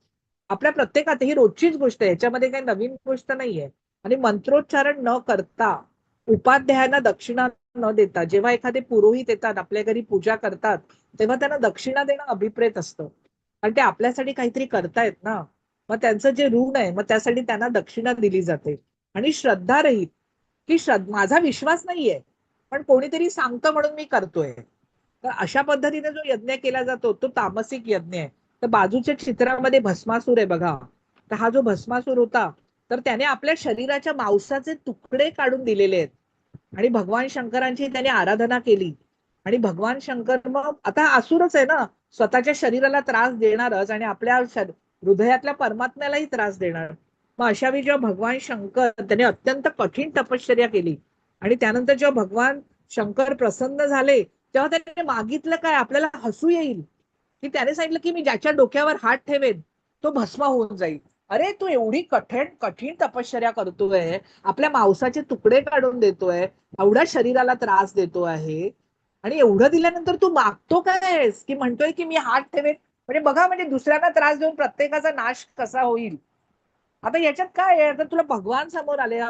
आपल्या प्रत्येकात ही रोजचीच गोष्ट आहे, याच्यामध्ये काही नवीन गोष्ट नाहीये. आणि मंत्रोच्चारण न करता, उपाध्यायांना दक्षिणा न देता, जेव्हा एखादे पुरोहित येतात आपल्या घरी पूजा करतात, तेव्हा त्यांना दक्षिणा देणं अभिप्रेत असतं. कारण ते आपल्यासाठी काहीतरी करतायत ना. मग त्यांचं जे ऋण आहे मग त्यासाठी त्यांना दक्षिणा दिली जाते. आणि श्रद्धा रहित, की माझा विश्वास नाहीये पण कोणीतरी सांगतं म्हणून मी करतोय. तर अशा पद्धतीने जो यज्ञ केला जातो तो तामसिक यज्ञ आहे. तर बाजूच्या चित्रामध्ये भस्मासूर आहे बघा. तर हा जो भस्मासूर होता तर त्याने आपल्या शरीराच्या मांसाचे तुकडे काढून दिलेले आहेत. आणि भगवान शंकरांची त्याने आराधना केली. आणि भगवान शंकर मग आता असुरच आहे ना, स्वतःच्या शरीराला त्रास देणारच आणि आपल्या हृदयातल्या परमात्म्यालाही त्रास देणार. मग अशा वेळी जेव्हा भगवान शंकर त्याने अत्यंत कठीण तपश्चर्या केली आणि त्यानंतर जेव्हा भगवान शंकर प्रसन्न झाले, तेव्हा त्याने मागितलं काय? आपल्याला हसू येईल की त्याने सांगितलं की मी ज्याच्या डोक्यावर हात ठेवेन तो भस्म होऊन जाईल. अरे तू एवढी कठीण कठीण तपश्चर्या करतोय, आपल्या मांसाचे तुकडे काढून देतोय, एवढ्या शरीराला त्रास देतो आहे, आणि एवढं दिल्यानंतर तू मागतो काय की म्हणतोय की मी हात ठेवेन. म्हणजे बघा, म्हणजे दुसऱ्यांना त्रास देऊन प्रत्येकाचा नाश कसा होईल. आता याच्यात काय आहे? आता तुला भगवान समोर आले,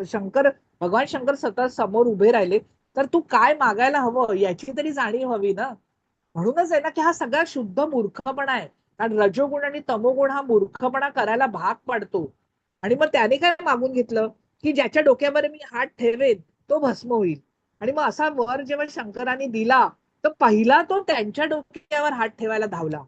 शंकर, भगवान शंकर सतत समोर उभे राहिले, तर तू काय मागायला हवं याची तरी जाणीव हवी ना. म्हणूनच आहे ना की हा सगळा शुद्ध मूर्खपणा आहे. कारण रजोगुण आणि तमोगुण हा मूर्खपणा करायला भाग पाडतो. आणि मग त्याने काय मागून घेतलं की ज्याच्या डोक्यावर मी हात ठेवेन तो भस्म होईल. आणि मग असा वर जेव्हा शंकरांनी दिला तर पहिला तो त्यांच्या डोक्यावर हात ठेवायला धावला.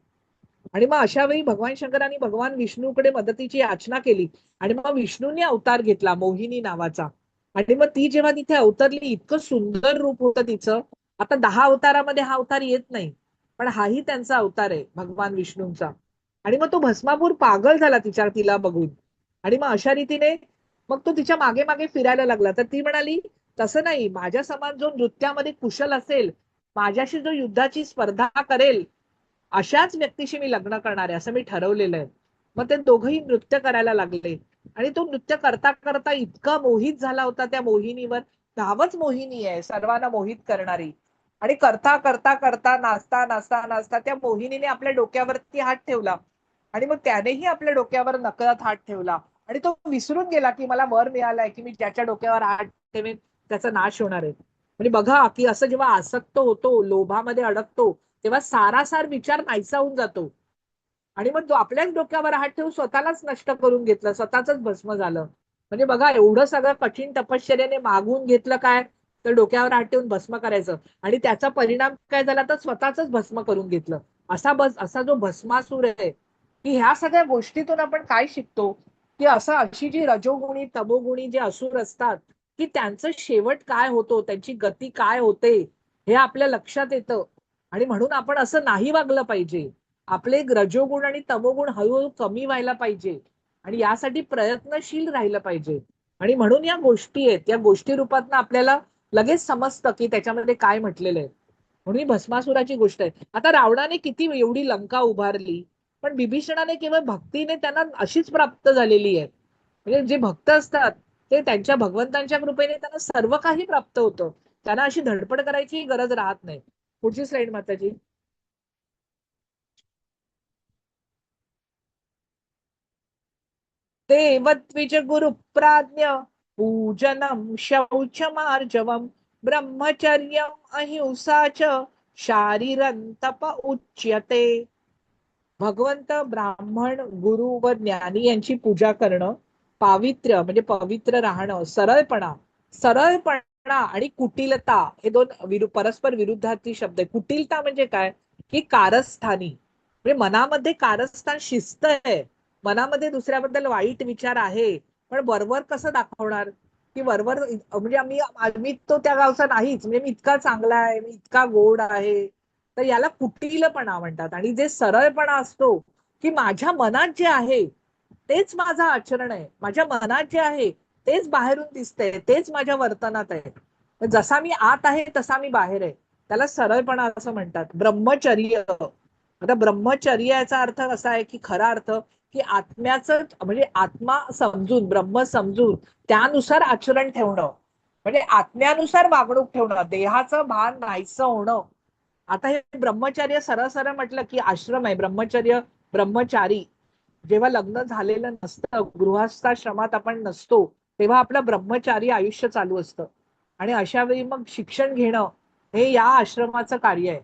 आणि मग अशा वेळी भगवान शंकरांनी भगवान विष्णूकडे मदतीची याचना केली आणि मग विष्णूंनी अवतार घेतला मोहिनी नावाचा. आणि मग ती जेव्हा तिथे अवतरली, इतकं सुंदर रूप होतं तिचं. आता 10 अवतारामध्ये हा अवतार येत नाही, पण हाही त्यांचा अवतार आहे भगवान विष्णूंचा. आणि मग तो भस्मापूर पागल झाला तिला बघून. आणि मग अशा रीतीने मग तो तिच्या मागे मागे फिरायला लागला. तर ती म्हणाली, तसं नाही, माझ्या समान जो नृत्यामध्ये कुशल असेल, माझ्याशी जो युद्धाची स्पर्धा करेल, अशाच व्यक्तीशी मी लग्न करणार आहे असं मी ठरवलेलं आहे. मग ते दोघंही नृत्य करायला लागले. आणि तो नृत्य करता करता इतका मोहित झाला होता त्या मोहिनीवर. नावच मोहिनी आहे, सर्वांना मोहित करणारी. आणि करता करता करता नाचता नाचता नाचता त्या मोहिनीने आपल्या डोक्यावरती हात ठेवला. आणि मग त्यानेही आपल्या डोक्यावर नकळत हात ठेवला. आणि तो विसरून गेला की मला वर मिळालाय, की मी ज्याच्या डोक्यावर हात ठेवेन त्याचा नाश होणार आहे. म्हणजे बघा की असं जेव्हा आसक्त होतो, लोभामध्ये अडकतो, तेव्हा सारासार विचार नाहीसा होऊन जातो. आणि मग तो आपल्याच डोक्यावर हात ठेवून स्वतःलाच नष्ट करून घेतलं, स्वतःच भस्म झालं. म्हणजे बघा, एवढं सगळं कठीण तपश्चर्याने मागून घेतलं काय, तर डोक्यावर हात ठेवून भस्म करायचं. आणि त्याचा परिणाम काय झाला, तर स्वतःच भस्म करून घेतलं. असा जो भस्मासूर आहे, की ह्या सगळ्या गोष्टीतून आपण काय शिकतो, की अशी जी रजोगुणी तमोगुणी जे असुर असतात, की त्यांचं शेवट काय होतो, त्यांची गती काय होते, हे आपल्या लक्षात येतं. आणि म्हणून आपण असं नाही वागलं पाहिजे. आपले रजोगुण आणि तमोगुण हळूहळू कमी व्हायला पाहिजे. आणि यासाठी प्रयत्नशील राहिलं पाहिजे. आणि म्हणून या गोष्टी आहेत, या गोष्टी रूपात आपल्याला लगेच समजतं की त्याच्यामध्ये काय म्हटलेलं आहे. म्हणून ही भस्मासुराची गोष्ट आहे. आता रावणाने किती एवढी लंका उभारली, पण बिभीषणाने केवळ भक्तीने त्यांना अशीच प्राप्त झालेली आहे. म्हणजे जे भक्त असतात, ते त्यांच्या भगवंतांच्या कृपेने त्यांना सर्व काही प्राप्त होतं. त्यांना अशी धडपड करायची गरज राहत नाही. पुढची स्लाइड माताजी. देवद्विज गुरु प्राज्ञ पूजनम शौचमार्जवम ब्रह्मचर्यम अहिंसा च शारीरं तप उच्यते. भगवंत, ब्राह्मण, गुरु व ज्ञानी यांची पूजा करणं, पावित्र्य म्हणजे पवित्र राहणं, सरळपणा आणि कुटिलता, हे दोन परस्पर विरुद्धार्थी शब्द आहे. कुटिलता म्हणजे काय, की कारस्थानी, म्हणजे मनामध्ये कारस्थान, शिस्त आहे, मनामध्ये दुसऱ्याबद्दल वाईट विचार आहे, पण वरवर कसं दाखवणार, की वरवर म्हणजे आम्ही तो त्या गावचा नाहीच, म्हणजे मी इतका चांगला आहे, मी इतका गोड आहे. तर याला कुटिलपणा म्हणतात. आणि जे सरळपणा असतो, की माझ्या मनात जे आहे तेच माझं आचरण आहे, माझ्या मनात जे आहे तेच बाहेरून दिसतंय, तेच माझ्या वर्तनात आहे, जसा मी आत आहे तसा मी बाहेर आहे, त्याला सरळपणा असं म्हणतात. ब्रह्मचर्य, आता ब्रह्मचर्याचा अर्थ असा आहे, की खरा अर्थ, की आत्म्याचं म्हणजे आत्मा समजून, ब्रह्म समजून त्यानुसार आचरण ठेवणं, म्हणजे आत्म्यानुसार वागणूक ठेवणं, देहाचं भान नाहीसं होणं. आता हे ब्रह्मचर्य सरळ सरळ म्हटलं की आश्रम आहे. ब्रह्मचर्य, ब्रह्मचारी जेव्हा लग्न झालेलं नसतं, गृहस्थाश्रमात आपण नसतो, तेव्हा आपलं ब्रह्मचारी आयुष्य चालू असतं. आणि अशा वेळी मग शिक्षण घेणं हे या आश्रमाचं कार्य आहे.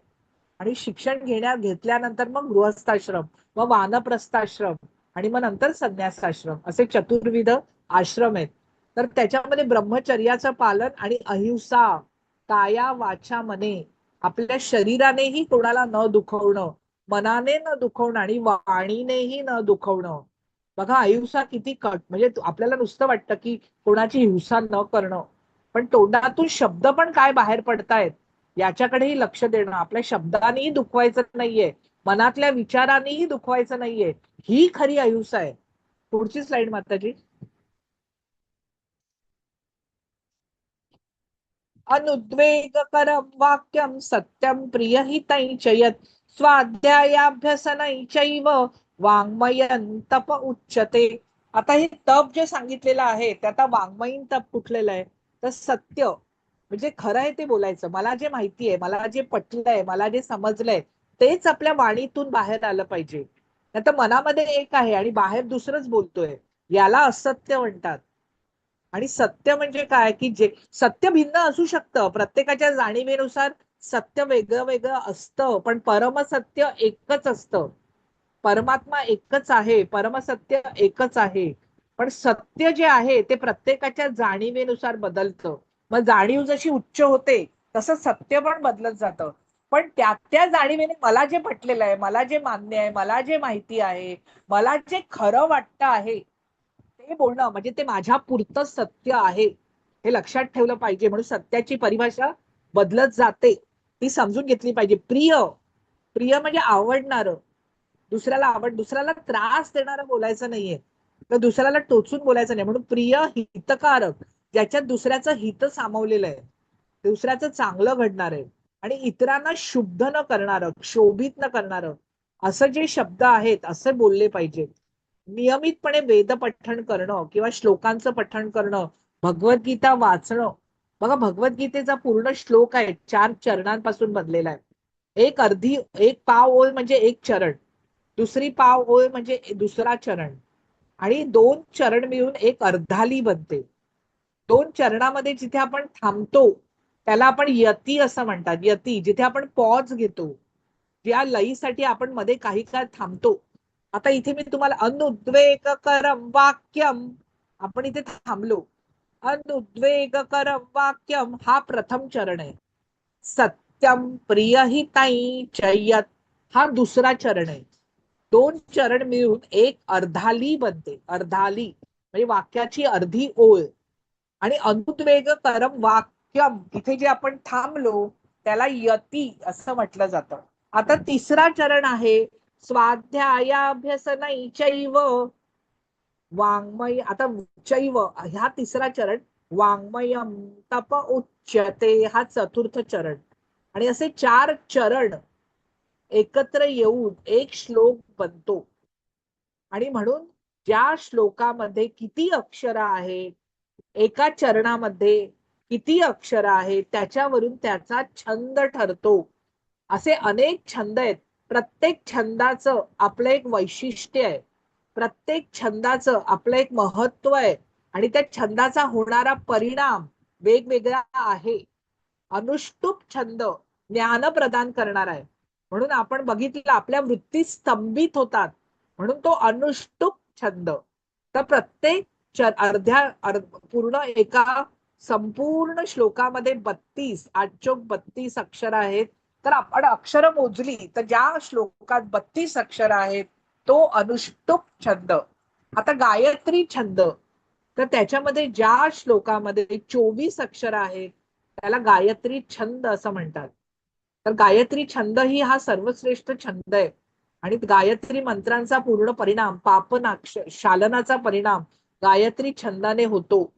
आणि शिक्षण घेतल्यानंतर मग गृहस्थाश्रम, मग वानप्रस्थाश्रम, आणि मग नंतर संन्यासाश्रम, असे चतुर्विध आश्रम आहेत. तर त्याच्यामध्ये ब्रह्मचर्याचं पालन आणि अहिंसा, काया वाचा मने, आपल्या शरीरानेही कोणाला न दुखवणं, मनाने न दुखवणं आणि वाणीनेही न दुखवणं. बघा, अहिंसा किती कट, म्हणजे आपल्याला नुसतं वाटतं की कोणाची हिंसा न करणं, पण तोंडातून शब्द पण काय बाहेर पडतायत याच्याकडेही लक्ष देणं. आपल्या शब्दानेही दुखवायचं नाहीये, मनातल्या विचारानेही दुखवायचं नाहीये, ही खरी अहिंसा आहे. पुढची स्लाइड माताजी. अनुद्वेगकरं वाक्यं सत्यं प्रियहितञ्च स्वाध्यायाभ्यसनञ्चैव वाङ्मयं तप उच्यते. आता हे तप जे सांगितलेलं आहे ते आता वाङ्मयीन तप कुठलेलं आहे, तर सत्य म्हणजे खरं आहे ते बोलायचं. मला जे माहिती आहे, मला जे पटलंय, मला जे समजलंय, तेच आपल्या वाणीतून बाहेर आलं पाहिजे. नाहीतर मनामध्ये एक आहे आणि बाहेर दुसरंच बोलतोय, याला असत्य म्हणतात. आणि सत्य म्हणजे काय, की जे सत्य भिन्न असू शकतं, प्रत्येकाच्या जाणीवेनुसार सत्य वेगळं वेगळं असतं, पण परमसत्य एकच असतं. परमात्मा एकच आहे, परमसत्य एकच आहे. पण सत्य जे आहे ते प्रत्येकाच्या जाणीवेनुसार बदलतं. मग जाणीव जशी उच्च होते, तसं सत्य पण बदलत जातं. पण त्या जाणीवेने मला जे पटलेलं आहे, मला जे मान्य आहे, मला जे माहिती आहे, मला जे खरं वाटतं आहे ते बोलणं म्हणजे ते माझ्या पुरतं सत्य आहे हे लक्षात ठेवलं पाहिजे. म्हणून सत्याची परिभाषा बदलत जाते, ती समजून घेतली पाहिजे. प्रिय प्रिय म्हणजे आवडणारं, दुसऱ्याला त्रास देणारं बोलायचं नाहीये, तर दुसऱ्याला टोचून बोलायचं नाही. म्हणून प्रिय हितकारक, ज्याच्यात दुसऱ्याचं हित सामावलेलं आहे, दुसऱ्याचं चांगलं घडणार आहे आणि इतरांना शुद्ध न करणारं, क्षोभित न करणारं, असं जे शब्द आहेत असे बोलले पाहिजे. नियमितपणे वेद पठण करणं किंवा श्लोकांचं पठण करणं, भगवद्गीता वाचणं. बघा, भगवद्गीतेचा पूर्ण श्लोक आहे 4 चरणांपासून बनलेला आहे. एक पाव ओळ म्हणजे एक चरण, दुसरी पाव ओळ म्हणजे दुसरा चरण, आणि 2 चरण मिळून एक अर्धाली बनते. 2 चरणामध्ये जिथे आपण थांबतो त्याला आपण यती असं म्हणतात. यती, जिथे आपण पॉज घेतो, ज्या लयीसाठी आपण मध्ये काही काळ थांबतो. आता इथे मी तुम्हाला अनुद्वेगकरम वाक्यम, आपण इथे थांबलो. अनुद्वेगकरम वाक्यम हा प्रथम चरण आहे. सत्यम प्रियहिताई चयत हा दुसरा चरण आहे. 2 चरण मिळून एक अर्धाली बनते. अर्धाली म्हणजे वाक्याची अर्धी ओळ. आणि अनुद्वेगकरम वाक्यम इथे जे आपण थांबलो त्याला यती असं म्हटलं जातं. आता तिसरा चरण आहे स्वाध्यायाभ्यसनै चैव वाङ्मय. आता चैव ह्या तिसरा चरण, वाङ्मयम तप उच्यते हा चतुर्थ चरण. आणि असे 4 चरण एकत्र येऊन एक श्लोक बनतो. आणि म्हणून ज्या श्लोकामध्ये किती अक्षर आहेत, एका चरणामध्ये किती अक्षर आहेत, त्याच्यावरून त्याचा छंद ठरतो. असे अनेक छंद आहेत. प्रत्येक छंदाचं आपलं एक वैशिष्ट्य आहे, प्रत्येक छंदाचं आपलं एक महत्व आहे, आणि त्या छंदाचा होणारा परिणाम वेगवेगळा आहे. अनुष्टुप छंद ज्ञान प्रदान करणार आहे. म्हणून आपण बघितलं आपल्या वृत्ती स्तंभित होतात, म्हणून तो अनुष्टुप छंद. तर प्रत्येक पूर्ण एका संपूर्ण श्लोकामध्ये 32 अक्षर आहेत. तर आपण अक्षर मोजली तर ज्या श्लोकात 32 अक्षर आहेत तो अनुष्टुप छंद. आता गायत्री छंद, तर त्याच्यामध्ये ज्या श्लोकामध्ये 24 अक्षर आहेत त्याला गायत्री छंद असं म्हणतात. तर गायत्री छंद ही हा सर्वश्रेष्ठ छंद आहे. आणि गायत्री मंत्रांचा पूर्ण परिणाम, शालनाचा परिणाम गायत्री छंदाने होतो.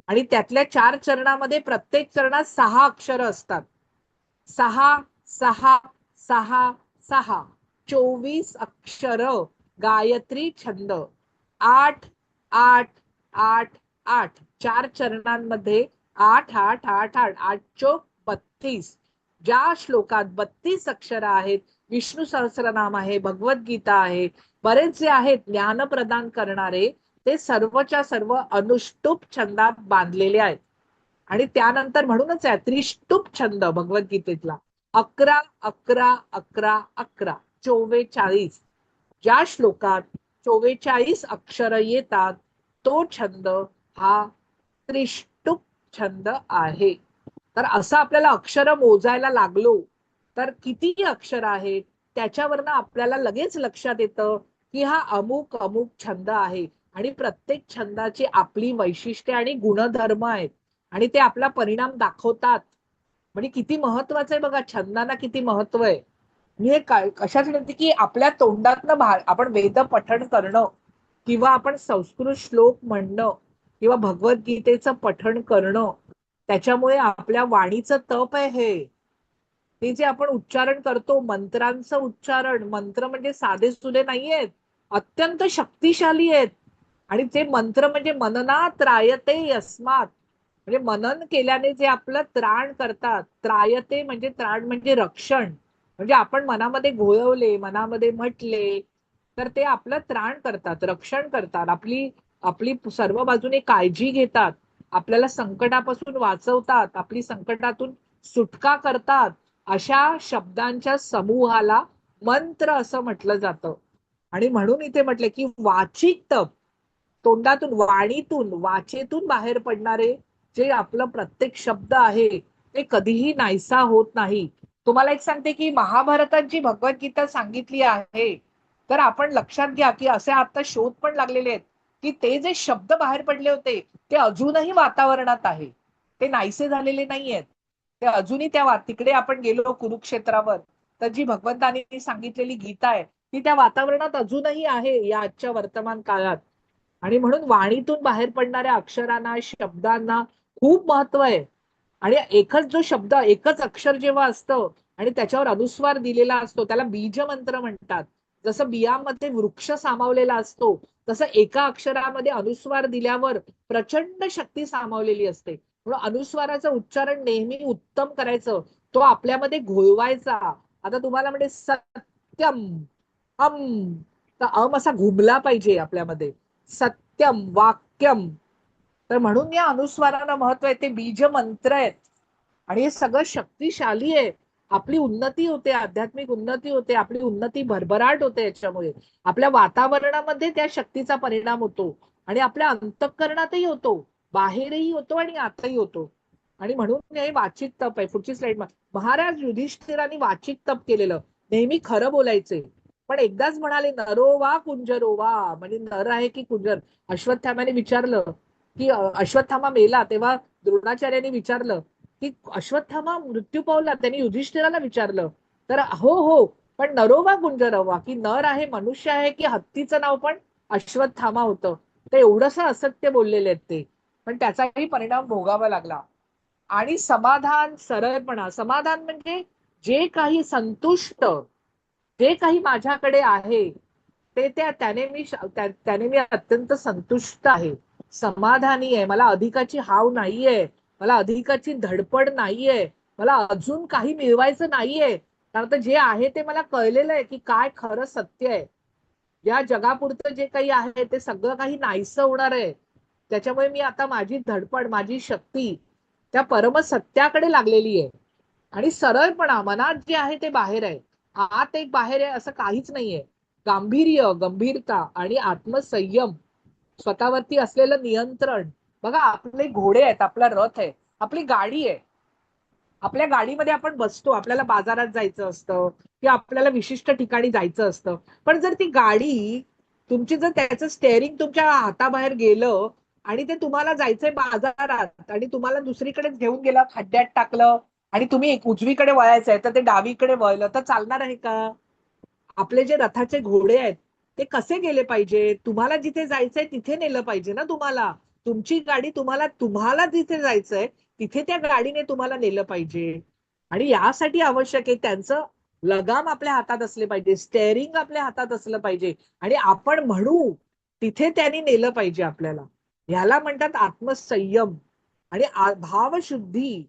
आणि त्यातल्या 4 चरणामध्ये प्रत्येक चरणात 6 अक्षर असतात. 6 6 6 6 24 अक्षर गायत्री छंद. 8 8 8 8 4 चरणांमध्ये 8 8 8 8 8 चोक 32. ज्या श्लोकात 32 अक्षर आहेत, विष्णू सहस्रनाम आहे, भगवद्गीता आहे, बरेच जे आहेत ज्ञान प्रदान करणारे, ते सर्वच्या सर्व अनुष्टुप छंदात बांधलेले आहेत. आणि त्यानंतर म्हणूनच आहे त्रिष्टुप छंद भगवद्गीतेतला. 11 11 11 11 44. ज्या श्लोकात 44 अक्षर येतात तो छंद हा त्रिष्टुप छंद आहे. तर असं आपल्याला अक्षर मोजायला लागलो तर किती अक्षर आहेत त्याच्यावरनं आपल्याला लगेच लक्षात येतं की हा अमुक अमुक छंद आहे. आणि प्रत्येक छंदाची आपली वैशिष्ट्ये आणि गुणधर्म आहेत, आणि ते आपला परिणाम दाखवतात. म्हणजे किती महत्वाचं आहे बघा, छंदांना किती महत्व आहे. मी हे कशाच म्हणते की आपल्या तोंडातनं आपण वेद पठण करणं, किंवा आपण संस्कृत श्लोक म्हणणं, किंवा भगवद्गीतेचं पठण करणं, त्याच्यामुळे आपल्या वाणीचं तप आहे. हे ते जे आपण उच्चारण करतो, मंत्रांचं उच्चारण, मंत्र म्हणजे साधे सुधे नाहीयेत, अत्यंत शक्तिशाली आहेत. आणि ते मंत्र म्हणजे मननात त्रायते यस्मात, म्हणजे मनन केल्याने जे आपलं त्राण करतात. त्रायते म्हणजे त्राण म्हणजे रक्षण. म्हणजे आपण मनामध्ये घोळवले, मनामध्ये म्हटले तर ते आपलं त्राण करतात, रक्षण करतात, आपली आपली सर्व बाजूने काळजी घेतात, आपल्याला संकटापासून वाचवतात, आपली संकटातून सुटका करतात. अशा शब्दांच्या समूहाला मंत्र असं म्हटलं जातं. आणि म्हणून इथे म्हटलं की वाचिक तप, तोंडातून, वाणीतून, वाचेतून बाहेर पडणारे जे आपलं प्रत्येक शब्द आहे ते कधीही नाहीसा होत नाही. तुम्हाला एक सांगते की महाभारतात जी भगवद्गीता सांगितली आहे, तर आपण लक्षात घ्या की असे आता शोध पण लागलेले आहेत की ते जे शब्द बाहेर पडले होते ते अजूनही वातावरणात आहे, ते नाहीसे झालेले नाही आहेत. ते अजूनही तिकडे आपण गेलो कुरुक्षेत्रावर, तर जी भगवंतांनी सांगितलेली गीता आहे ती त्या वातावरणात अजूनही आहे या आजच्या वर्तमान काळात. आणि म्हणून वाणीतून बाहेर पडणाऱ्या अक्षरांना, शब्दांना खूप महत्व आहे. आणि एकच जो शब्द, एकच अक्षर जेव्हा असतं आणि त्याच्यावर अनुस्वार दिलेला असतो त्याला बीज मंत्र म्हणतात. जसं बियामध्ये वृक्ष सामावलेला असतो, तसं एका अक्षरामध्ये अनुस्वार दिल्यावर प्रचंड शक्ती सामावलेली असते. म्हणून अनुस्वाराचं उच्चारण नेहमी उत्तम करायचं, तो आपल्यामध्ये घोळवायचा. आता तुम्हाला म्हणजे सत्यम, अम, तर अम असा घुमला पाहिजे आपल्यामध्ये. सत्यम वाक्यम. तर म्हणून या अनुस्वाराला महत्व आहे, ते बीज मंत्र आहेत आणि हे सगळं शक्तिशाली आहे. आपली उन्नती होते, आध्यात्मिक उन्नती होते, आपली उन्नती भरभराट होते याच्यामुळे. आपल्या वातावरणामध्ये त्या शक्तीचा परिणाम होतो आणि आपल्या अंतःकरणातही होतो, बाहेरही होतो आणि आतही होतो. आणि म्हणून हे वाचिक तप आहे. पुढची स्लाइड. महाराज युधिष्ठिरांनी वाचिक तप केलेलं, नेहमी खरं बोलायचे. पण एकदाच म्हणाले नरो वा कुंजरो वा, म्हणजे नर आहे की कुंजर. अश्वत्थामाने विचारलं की अश्वत्थामा मेला तेव्हा द्रोणाचार्यांनी विचारलं की अश्वत्थामा मृत्यू पावला, त्यांनी युधिष्ठिराला विचारलं, तर हो हो, पण नरोवा गुंजरवा, की नर आहे, मनुष्य आहे, की हत्तीचं नाव पण अश्वत्थामा होतं. ते एवढंसं असत्य बोललेले आहेत ते, पण त्याचाही परिणाम भोगावा लागला. आणि समाधान, सरळपणा. समाधान म्हणजे जे काही संतुष्ट, जे काही माझ्याकडे आहे ते त्याने मी अत्यंत संतुष्ट आहे, समाधानी आहे. मला अधिकाची हाव नाहीये, मला अधिकाची धडपड नाहीये, मला अजून काही मिळवायचं नाहीये. कारण जे आहे ते मला कळलेलं आहे की काय खरं सत्य आहे. या जगापुरतं जे काही आहे ते सगळं काही नाहीसं होणार आहे. त्याच्यामुळे मी आता माझी धडपड, माझी शक्ती त्या परमसत्याकडे लागलेली आहे. आणि सरळपणा, मनात जे आहे ते बाहेर आहे, आत एक बाहेर आहे असं काहीच नाहीये. गांभीर्य, गंभीरता आणि आत्मसंयम, स्वतःवरती असलेलं नियंत्रण. बघा, आपले घोडे आहेत, आपला रथ आहे, आपली गाडी आहे. आपल्या गाडीमध्ये आपण बसतो, आपल्याला बाजारात जायचं असतं किंवा आपल्याला विशिष्ट ठिकाणी जायचं असतं. पण जर ती गाडी तुमची, जर त्याचं स्टेअरिंग तुमच्या हाताबाहेर गेलं आणि ते तुम्हाला जायचंय बाजारात आणि तुम्हाला दुसरीकडेच घेऊन गेलं, खड्ड्यात टाकलं आणि तुम्ही उजवीकडे वळायचंय तर ते डावीकडे वळलं, तर चालणार आहे का? आपले जे रथाचे घोडे आहेत ते कसे गेले पाहिजे? तुम्हाला जिथे जायचंय तिथे नेलं पाहिजे ना तुम्हाला. तुमची गाडी तुम्हाला तुम्हाला जिथे जायचंय तिथे त्या गाडीने तुम्हाला नेलं पाहिजे. आणि यासाठी आवश्यक आहे त्यांचं लगाम आपल्या हातात असले पाहिजे, स्टेअरिंग आपल्या हातात असलं पाहिजे आणि आपण म्हणू तिथे त्यांनी नेलं पाहिजे आपल्याला. ह्याला म्हणतात आत्मसंयम आणि भावशुद्धी.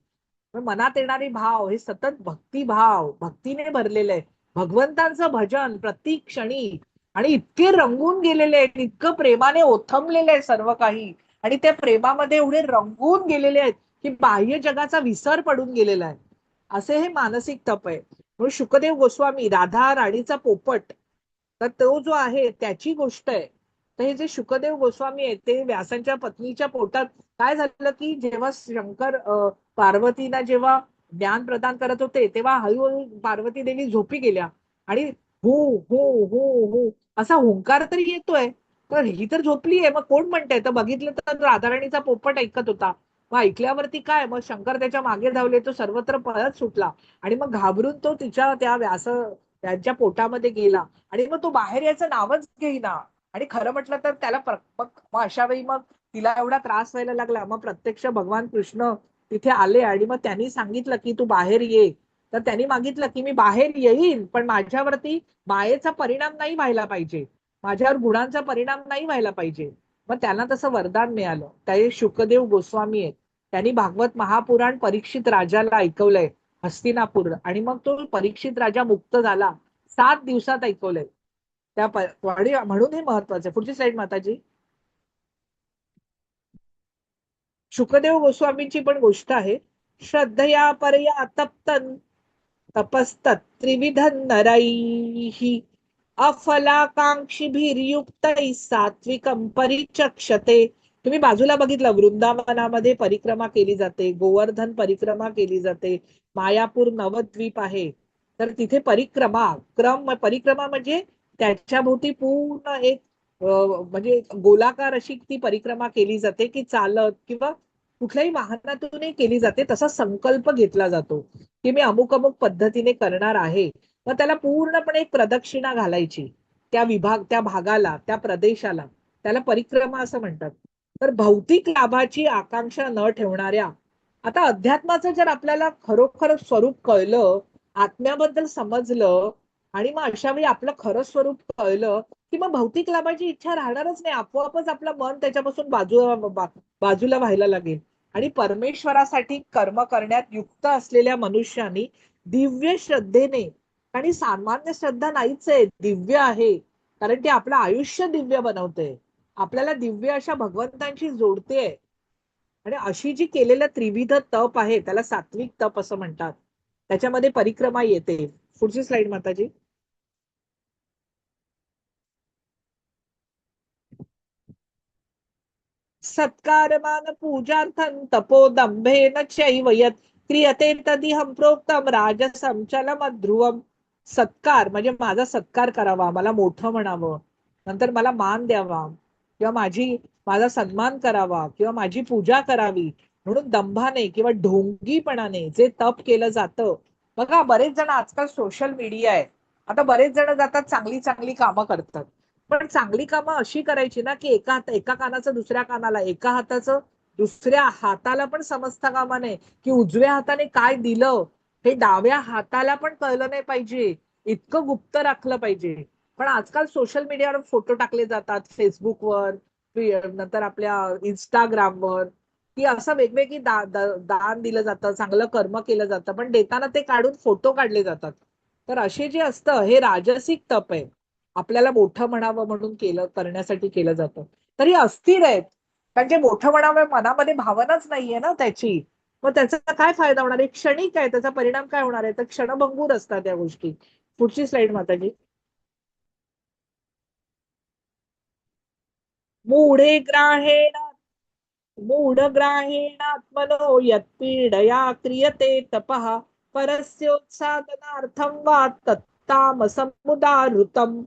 मनात येणारे भाव हे सतत भक्तिभाव, भक्तीने भरलेले आहे. भगवंतांचं भजन प्रत्येक क्षणी. आणि इतके रंगून गेलेले आहेत, इतकं प्रेमाने ओथंबलेले आहे सर्व काही, आणि त्या प्रेमामध्ये एवढे रंगून गेलेले आहेत की बाह्य जगाचा विसर पडून गेलेला आहे. असे हे मानसिक तप आहे. म्हणून शुकदेव गोस्वामी, राधा राणीचा पोपट, तर तो जो आहे त्याची गोष्ट आहे. तर हे जे शुकदेव गोस्वामी आहेत ते व्यासांच्या पत्नीच्या पोटात काय झालं की जेव्हा शंकर पार्वतीला जेव्हा ज्ञान प्रदान करत होते तेव्हा हळूहळू पार्वती देवी झोपी गेल्या आणि हु हु हु हु असा हुंकार तरी येतोय. तर ही तर झोपली आहे, मग कोण म्हणतंय? तर बघितलं तर राधाराणीचा पोपट ऐकत होता. मग ऐकल्यावरती काय, मग शंकर त्याच्या मागे धावले, तो सर्वत्र पळत सुटला आणि मग घाबरून तो तिच्या त्या त्यांच्या पोटामध्ये गेला आणि मग तो बाहेर यायचं नावच घेईना. आणि खरं म्हटलं तर त्याला मग अशा वेळी मग तिला एवढा त्रास व्हायला लागला. मग प्रत्यक्ष भगवान कृष्ण तिथे आले आणि मग त्यांनी सांगितलं की तू बाहेर ये. तर त्यांनी मागितलं की मी बाहेर येईन, पण माझ्यावरती मायेचा परिणाम नाही व्हायला पाहिजे, माझ्यावर गुणांचा परिणाम नाही व्हायला पाहिजे. मग त्यांना तसं वरदान मिळालं. ते शुकदेव गोस्वामी आहेत. त्यांनी भागवत महापुराण परीक्षित राजाला ऐकवलंय हस्तिनापूर, आणि मग तो परीक्षित राजा मुक्त झाला. 7 दिवसात ऐकवलंय म्हणून हे महत्वाचं आहे. पुढची स्लाइड माताजी. शुकदेव गोस्वामींची पण गोष्ट आहे. श्रद्धया परया तप्तन तपस्तत्त्रिविधं नरैः अफलाकांक्षिभिर्युक्तैः सात्विकं परिचक्षते तुम्ही बाजूला बघितलं, वृंदावनामध्ये परिक्रमा केली जाते, गोवर्धन परिक्रमा केली जाते, मायापूर नवद्वीप आहे, तर तिथे परिक्रमा म्हणजे त्याच्याभोवती पूर्ण एक म्हणजे गोलाकार अशी ती परिक्रमा केली जाते, की चालत किंवा कुठल्याही वाहनातूनही केली जाते. तसा संकल्प घेतला जातो की मी अमुक अमुक पद्धतीने करणार आहे. मग त्याला पूर्णपणे एक प्रदक्षिणा घालायची त्या भागाला, त्या प्रदेशाला. त्याला परिक्रमा असं म्हणतात. तर भौतिक लाभाची आकांक्षा न ठेवणाऱ्या, आता अध्यात्माचं जर आपल्याला खरोखर स्वरूप कळलं, आत्म्याबद्दल समजलं, आणि मग अशा वेळी आपलं खरं स्वरूप कळलं, की मग भौतिक लाभाची इच्छा राहणारच नाही. आपोआपच आपलं मन त्याच्यापासून बाजूला व्हायला लागेल. आणि परमेश्वरासाठी कर्म करण्यात युक्त असलेल्या मनुष्यानी दिव्य श्रद्धेने, आणि सामान्य श्रद्धा नाहीच आहे, दिव्य आहे, कारण ती आपलं आयुष्य दिव्य बनवते, आपल्याला दिव्य अशा भगवंतांशी जोडते. आणि अशी जी केलेलं त्रिविध तप आहे त्याला सात्विक तप असं म्हणतात. त्याच्यामध्ये परिक्रमा येते. पुढची स्लाइड माताजी. सत्कारमान पूजार्थं तपोदंभेन चैव यत् क्रियते तदिहं प्रोक्तम राजसं चलमध्रुवम. सत्कार म्हणजे माझा सत्कार करावा, मला मोठं म्हणावं, नंतर मला मान द्यावा, किंवा माझा सन्मान करावा, किंवा माझी पूजा करावी, म्हणून दंभाने किंवा ढोंगीपणाने जे तप केलं जातं. बघा, बरेच जण आजकाल सोशल मीडिया आहे, आता बरेच जण जातात, चांगली चांगली कामं करतात, पण चांगली कामं अशी करायची ना, की एका कानाचं दुसऱ्या कानाला, एका हाताचं दुसऱ्या हाताला पण समजता कामा नये, की उजव्या हाताने काय दिलं हे डाव्या हाताला पण कळलं नाही पाहिजे, इतकं गुप्त राखलं पाहिजे. पण आजकाल सोशल मीडियावर फोटो टाकले जातात, फेसबुकवर, नंतर आपल्या इंस्टाग्रामवर, की असं वेगवेगळी दान दिलं जातं, चांगलं कर्म केलं जातं, पण देताना ते काढून फोटो काढले जातात. तर असे जे असतं हे राजसिक तप आहे, आपल्याला मोठं म्हणावं म्हणून करण्यासाठी केलं जातं. तरी अस्थिर आहेत, कारण जे मोठं म्हणावं मनामध्ये भावनाच नाहीये ना त्याची, मग त्याचा काय फायदा होणार आहे, क्षणिक आहे, त्याचा परिणाम काय होणार आहे, तर क्षणभंगूर असतात त्या गोष्टी. पुढची स्लाइड माताजी. मूढे ग्राहेण मूढग्राहेणात्मनो यत्पीडया क्रियते तपः परस्योत्सादनार्थं वा तत्तामसमुदाहृतम्.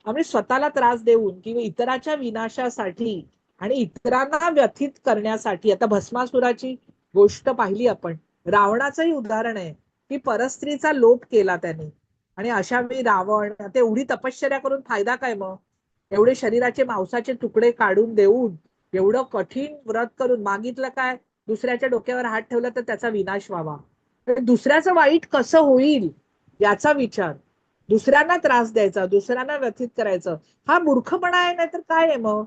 म्हणजे स्वतःला त्रास देऊन किंवा इतराच्या विनाशासाठी आणि इतरांना व्यथित करण्यासाठी. आता भस्मासुराची गोष्ट पाहिली आपण, रावणाचंही उदाहरण आहे, की परस्त्रीचा लोप केला त्याने. आणि अशा वेळी रावण आता एवढी तपश्चर्या करून फायदा काय मग, एवढे शरीराचे मांसाचे तुकडे काढून देऊन, एवढं कठीण व्रत करून मागितलं काय, दुसऱ्याच्या डोक्यावर हात ठेवला तर त्याचा विनाश व्हावा, दुसऱ्याचं वाईट कसं होईल याचा विचार, दुसऱ्यांना त्रास द्यायचा, दुसऱ्यांना व्यथित करायचं, हा मूर्खपणा आहे. नाही तर काय आहे मग.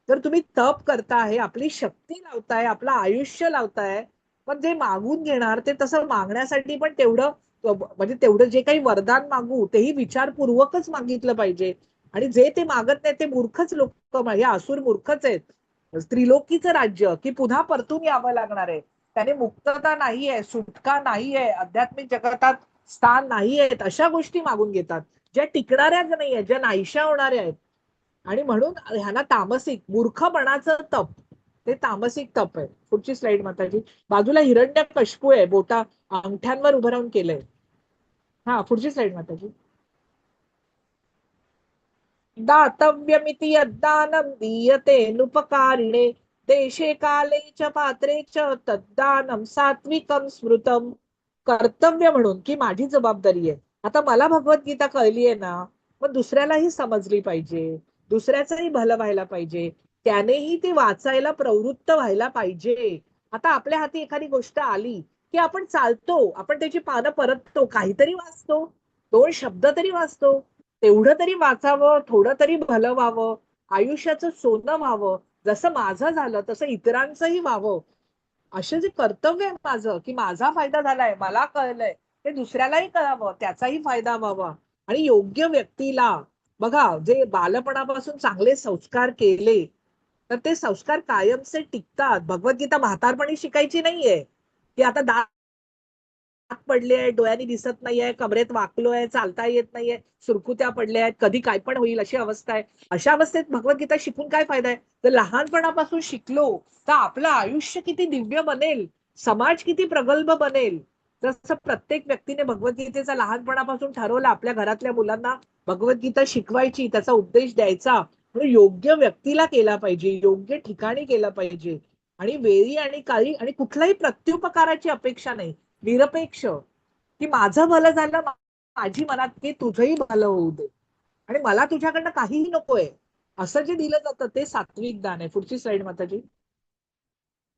जर तुम्ही तप करताय, आपली शक्ती लावताय, आपलं आयुष्य लावताय, पण जे मागून घेणार ते तसं मागण्यासाठी पण तेवढं, म्हणजे तेवढं जे काही वरदान मागू तेही विचारपूर्वकच मागितलं पाहिजे. आणि जे ते मागत नाही ते मूर्खच लोक, हे असुर मूर्खच आहेत. त्रिलोकीचं राज्य की पुन्हा परतून यावं लागणार आहे, त्याने मुक्तता नाहीये, सुटका नाहीये, आध्यात्मिक जगतात स्थान नाही आहेत, अशा गोष्टी मागून घेतात ज्या टिकणाऱ्याच नाही आहेत, ज्या नाहीशा होणाऱ्या आहेत. आणि म्हणून ह्याला तामसिक मूर्खपणाचं तप, ते तामसिक तप आहे. पुढची स्लाइड माताजी. बाजूला हिरण्यकश्यपू आहे, बोटा अंगठ्यांवर उभं राहून केलंय. हा, पुढची स्लाइड माताजी. दातव्यमिति यद्दानं दीयते नुपकारिणे देशे काले च पात्रे च तद्दानं सात्विकं स्मृतम. कर्तव्य म्हणून, की माझी जबाबदारी आहे. आता मला भगवद्गीता कळली आहे ना, मग दुसऱ्यालाही समजली पाहिजे, दुसऱ्याचंही भलं व्हायला पाहिजे, त्यानेही ती वाचायला प्रवृत्त व्हायला पाहिजे. आता आपल्या हाती एखादी गोष्ट आली की आपण चालतो, आपण त्याची पानं परततो, काहीतरी वाचतो, दोन शब्द तरी वाचतो, तेवढं तरी वाचावं, थोडं तरी भलं व्हावं, आयुष्याचं सोनं व्हावं, जसं माझं झालं तसं इतरांचंही व्हावं. असे जे कर्तव्य आहे माझं, की माझा फायदा झालाय, मला कळलंय, ते दुसऱ्यालाही कळावं, त्याचाही फायदा व्हावा. आणि योग्य व्यक्तीला बघा, जे बालपणापासून चांगले संस्कार केले तर ते संस्कार कायमचे टिकतात. भगवद्गीता म्हातारपणी शिकायची नाहीये, की आता पडले आहे, डोळ्यांनी दिसत नाहीये, कमरेत वाकलोय, चालता येत नाहीये, सुरकुत्या पडल्या आहेत, कधी काय पण होईल अशी अवस्था आहे. अशा अवस्थेत भगवद्गीता शिकून काय फायदा आहे? जर लहानपणापासून शिकलो तर आपलं आयुष्य किती दिव्य बनेल, समाज किती प्रगल्भ बनेल. जसं प्रत्येक व्यक्तीने भगवद्गीतेचा लहानपणापासून ठरवलं आपल्या घरातल्या मुलांना भगवद्गीता शिकवायची, त्याचा उपदेश द्यायचा, म्हणून योग्य व्यक्तीला केला पाहिजे, योग्य ठिकाणी केला पाहिजे आणि वेळी आणि काळी आणि कुठल्याही प्रत्युपकाराची अपेक्षा नाही, निरपेक्ष, की माझं भलं झालं, माझी मनात की तुझंही भलं होऊ दे आणि मला तुझ्याकडनं काहीही नकोय, असं जे दिलं जातं ते सात्विक दान आहे. पुढची स्लाइड माताजी.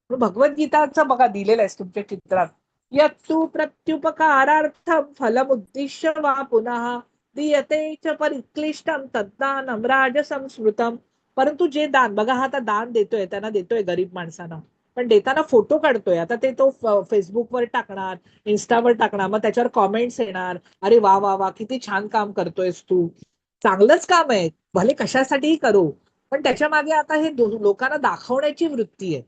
भगवद्गीताचं बघा दिलेलं आहे तुमच्या चित्रात. यत्तु प्रत्युपकारार्थम फलमुद्दिश्य वा पुनः दीयते च परिक्लिष्टम तद्दानम राजसंस्मृतम. परंतु जे दान बघा, हा आता दान देतोय, त्यांना देतोय गरीब माणसांना, पण देताना फोटो काढतोय. आता ते तो फेसबुकवर टाकणार, इन्स्टावर टाकणार, मग त्याच्यावर कॉमेंट्स येणार, अरे वा वा वा किती छान काम करतोयस तू, चांगलंच काम आहे, भले कशासाठीही करू, पण त्याच्या मागे आता हे लोकांना दाखवण्याची वृत्ती आहे.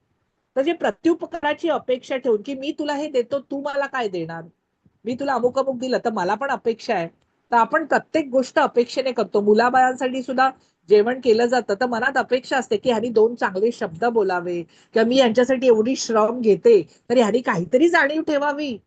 तर जे प्रत्युपकाराची अपेक्षा ठेवून की मी तुला हे देतो, तू मला काय देणार, मी तुला अमुक अमुक दिलं तर मला पण अपेक्षा आहे, तर आपण प्रत्येक गोष्ट अपेक्षेने करतो. मुलाबाळांसाठी सुद्धा जेवण केलं जातं तर मनात अपेक्षा असते की ह्यानी दोन चांगले शब्द बोलावे, किंवा मी यांच्यासाठी एवढी श्रम घेते तर ह्यानी काहीतरी जाणीव ठेवावी.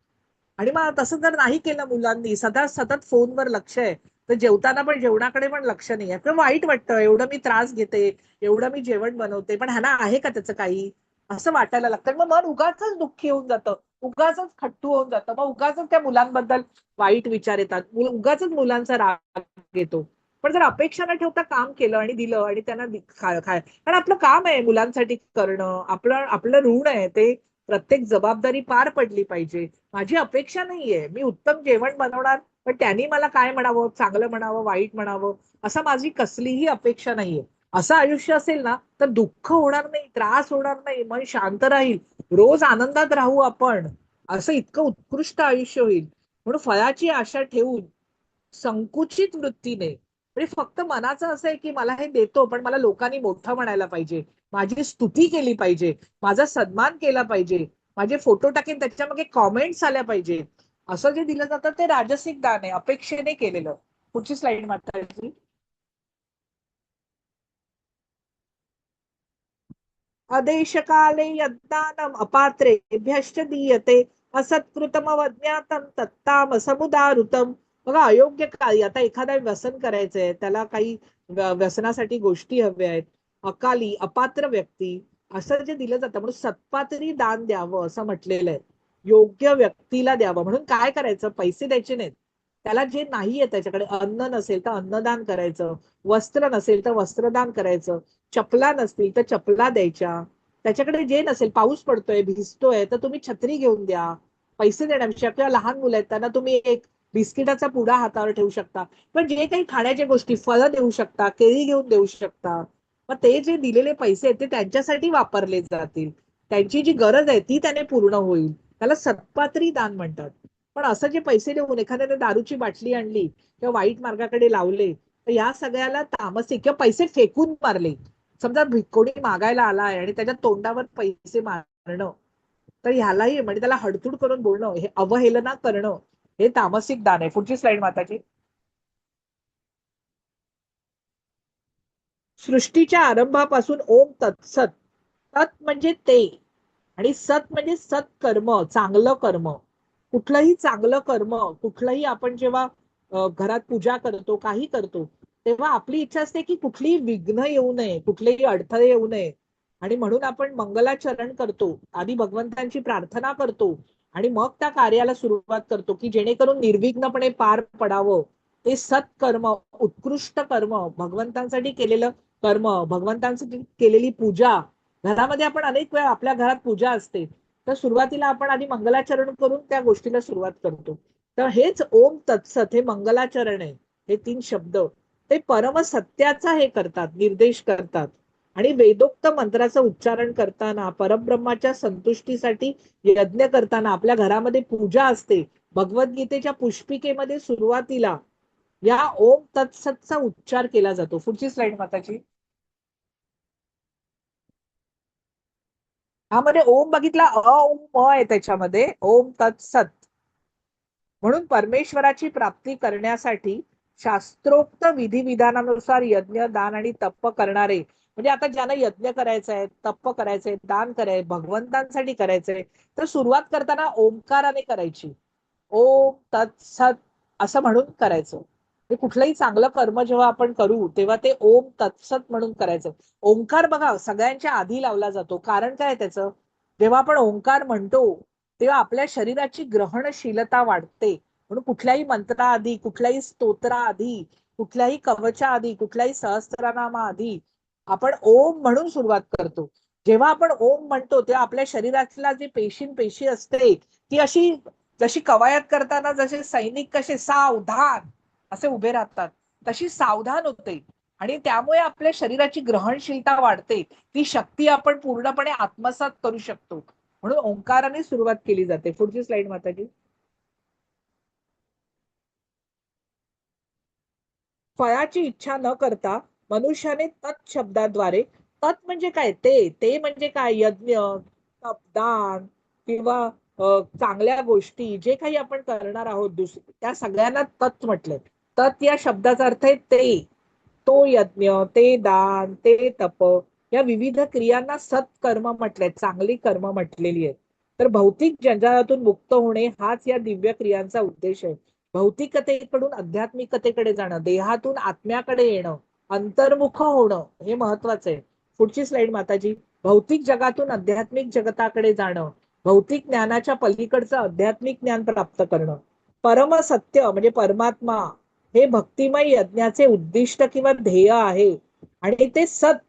आणि मग तसं जर नाही केलं मुलांनी, सतत सतत फोनवर लक्ष आहे, तर जेवताना पण जेवणाकडे पण लक्ष नाही आहे, तर वाईट वाटतं, एवढं मी त्रास घेते, एवढं मी जेवण बनवते, पण ह्याला आहे का त्याचं काही, असं वाटायला लागतं. मग मन उगाच दुःखी होऊन जातं, उगाच खट्टू होऊन जातं, मग उगाच त्या मुलांबद्दल वाईट विचार येतात, उगाच मुलांचा राग येतो. पण जर अपेक्षा न ठेवता काम केलं आणि दिलं आणि त्यांना खाय, कारण आपलं काम आहे मुलांसाठी करणं, आपलं आपलं ऋण आहे ते, प्रत्येक जबाबदारी पार पडली पाहिजे. माझी अपेक्षा नाहीये मी उत्तम जेवण बनवणार, पण त्यांनी मला काय म्हणावं, चांगलं म्हणावं, वाईट म्हणावं, असं माझी कसलीही अपेक्षा नाहीये. असं आयुष्य असेल ना तर दुःख होणार नाही, त्रास होणार नाही, मन शांत राहील, रोज आनंदात राहू आपण, असं इतकं उत्कृष्ट आयुष्य होईल. म्हणून फळाची आशा ठेवून संकुचित वृत्तीने, म्हणजे फक्त मनाचं असं आहे की मला हे देतो पण मला लोकांनी मोठं म्हणायला पाहिजे, माझी स्तुती केली पाहिजे, माझा सन्मान केला पाहिजे, माझे फोटो टाकेन त्याच्यामागे कॉमेंट्स आल्या पाहिजे, असं जे दिलं जातं ते राजसिक दान आहे, अपेक्षेने केलेलं. पुढची स्लाइड माताजी. अदेशकाले यद्दानम अपात्रेभ्यश्च दीयते असत्कृतमवज्ञातम तत्तामसमुदारुतम. बघा, अयोग्य काळी आता एखादा व्यसन करायचंय, त्याला काही व्यसनासाठी गोष्टी हव्या आहेत, अकाली अपात्र व्यक्ती, असं जे दिलं जातं, म्हणून सत्पात्री दान द्यावं असं म्हटलेलं आहे. योग्य व्यक्तीला द्यावं. म्हणून काय करायचं, पैसे द्यायचे नाहीत, त्याला जे नाहीये त्याच्याकडे, अन्न नसेल तर अन्नदान करायचं, वस्त्र नसेल तर वस्त्रदान करायचं, चपला नसतील तर चपला द्यायच्या, त्याच्याकडे जे नसेल, पाऊस पडतोय भिजतोय तर तुम्ही छत्री घेऊन द्या, पैसे देण्यापेक्षा, किंवा लहान मुलं आहेत त्यांना तुम्ही एक बिस्किटाचा पुडा हातावर ठेवू शकता, पण जे काही खाण्याच्या गोष्टी, फळं देऊ शकता, केळी घेऊन देऊ शकता, मग ते जे दिलेले पैसे आहेत ते त्यांच्यासाठी वापरले जातील, त्यांची जी गरज आहे ती त्याने पूर्ण होईल, त्याला सत्पात्री दान म्हणतात. पण असं जे पैसे देऊन एखाद्याने दारूची बाटली आणली किंवा वाईट मार्गाकडे लावले, तर या सगळ्याला तामसिक, किंवा पैसे फेकून मारले, समजा कोणी मागायला आलाय आणि त्याच्या तोंडावर पैसे मारणं, तर ह्यालाही म्हणजे त्याला हडतूड करून बोलणं, हे अवहेलना करणं, हे तामसिक दान आहे. पुढची स्लाइड माताजी. सृष्टीच्या आरंभापासून ओम तत्सत, तत् म्हणजे ते आणि सत म्हणजे सत्कर्म, चांगलं कर्म, कुठलंही चांगलं कर्म, कुठलंही आपण जेव्हा घरात पूजा करतो, काही करतो, तेव्हा आपली इच्छा असते की कुठलीही विघ्न येऊ नये, कुठलेही अडथळे येऊ नये, आणि म्हणून आपण मंगलाचरण करतो, आधी भगवंतांची प्रार्थना करतो आणि मग त्या कार्याला सुरुवात करतो की जेणेकरून निर्विघ्नपणे पार पडावं. ते सत्कर्म, उत्कृष्ट कर्म, भगवंतांसाठी केलेलं कर्म, भगवंतांसाठी केलेली पूजा. घरामध्ये आपण अनेक वेळा आपल्या घरात पूजा असते, तर सुरुवातीला आपण आधी मंगलाचरण करून त्या गोष्टीला सुरुवात करतो. तर हेच ओम तत्सत, हे मंगलाचरण आहे. हे तीन शब्द ते परम सत्याचा हे करतात, निर्देश करतात. आणि वेदोक्त मंत्राचं उच्चारण करताना, परब्रह्माच्या संतुष्टीसाठी यज्ञ करताना आपल्या घरामध्ये पूजा असते. भगवद्गीतेच्या पुष्पिकेमध्ये सुरुवातीला या ओम तत्सतचा उच्चार केला जातो. पुढची स्लाइड माताची. हा, म्हणजे ओम बघितला, अ ओम म आहे त्याच्यामध्ये, ओम तत्सत. म्हणून परमेश्वराची प्राप्ती करण्यासाठी शास्त्रोक्त विधिविधानानुसार यज्ञ, दान आणि तप करणारे, म्हणजे आता ज्यांना यज्ञ करायचा आहे, तप करायचंय, दान करायचंय, भगवंतांसाठी करायचंय, तर सुरुवात करताना ओंकाराने करायची. ओम तत्सत असं म्हणून करायचं. हे कुठलंही चांगलं कर्म जेव्हा आपण करू तेव्हा ते ओम तत्सत म्हणून करायचं. ओंकार बघा सगळ्यांच्या आधी लावला जातो. कारण काय त्याचं? जेव्हा आपण ओंकार म्हणतो तेव्हा आपल्या शरीराची ग्रहणशीलता वाढते. म्हणून कुठल्याही मंत्राआधी, कुठल्याही स्तोत्राआधी, कुठल्याही कवचाआधी, कुठल्याही सहस्त्रनामाआधी आपण ओम म्हणून सुरुवात करतो. जेव्हा आपण ओम म्हणतो तेव्हा आपल्या शरीरातला जी पेशी असते ती अशी, जशी कवायत करताना जसे सैनिक कसे सावधान असे उभे राहतात, तशी सावधान होते. आणि त्यामुळे आपल्या शरीराची ग्रहणशीलता वाढते. ती शक्ती आपण पूर्णपणे आत्मसात करू शकतो. म्हणून ओंकाराने सुरुवात केली जाते. पुढची स्लाइड माताजी. फळाची इच्छा न करता मनुष्याने तत् शब्दाद्वारे, तत् म्हणजे काय, ते म्हणजे काय, यज्ञ, तपदान किंवा चांगल्या गोष्टी जे काही आपण करणार आहोत त्या सगळ्यांना तत् म्हटलंय. तत् या शब्दाचा अर्थ आहे ते, तो यज्ञ, ते दान, ते तप, या विविध क्रियांना सत्कर्म म्हटलंय, चांगली कर्म म्हटलेली आहेत. तर भौतिक जंजाळातून मुक्त होणे हाच या दिव्य क्रियांचा उद्देश आहे. भौतिकतेकडून आध्यात्मिकतेकडे जाणं, देहातून आत्म्याकडे येणं, अंतर्मुख होणं हे महत्वाचं आहे. पुढची स्लाइड माताजी. भौतिक जगातून आध्यात्मिक जगताकडे जाणं, भौतिक ज्ञानाच्या पलीकडचं आध्यात्मिक ज्ञान प्राप्त करणं, परमसत्य म्हणजे परमात्मा हे भक्तिमय यज्ञाचे उद्दिष्ट किंवा ध्येय आहे. आणि ते सत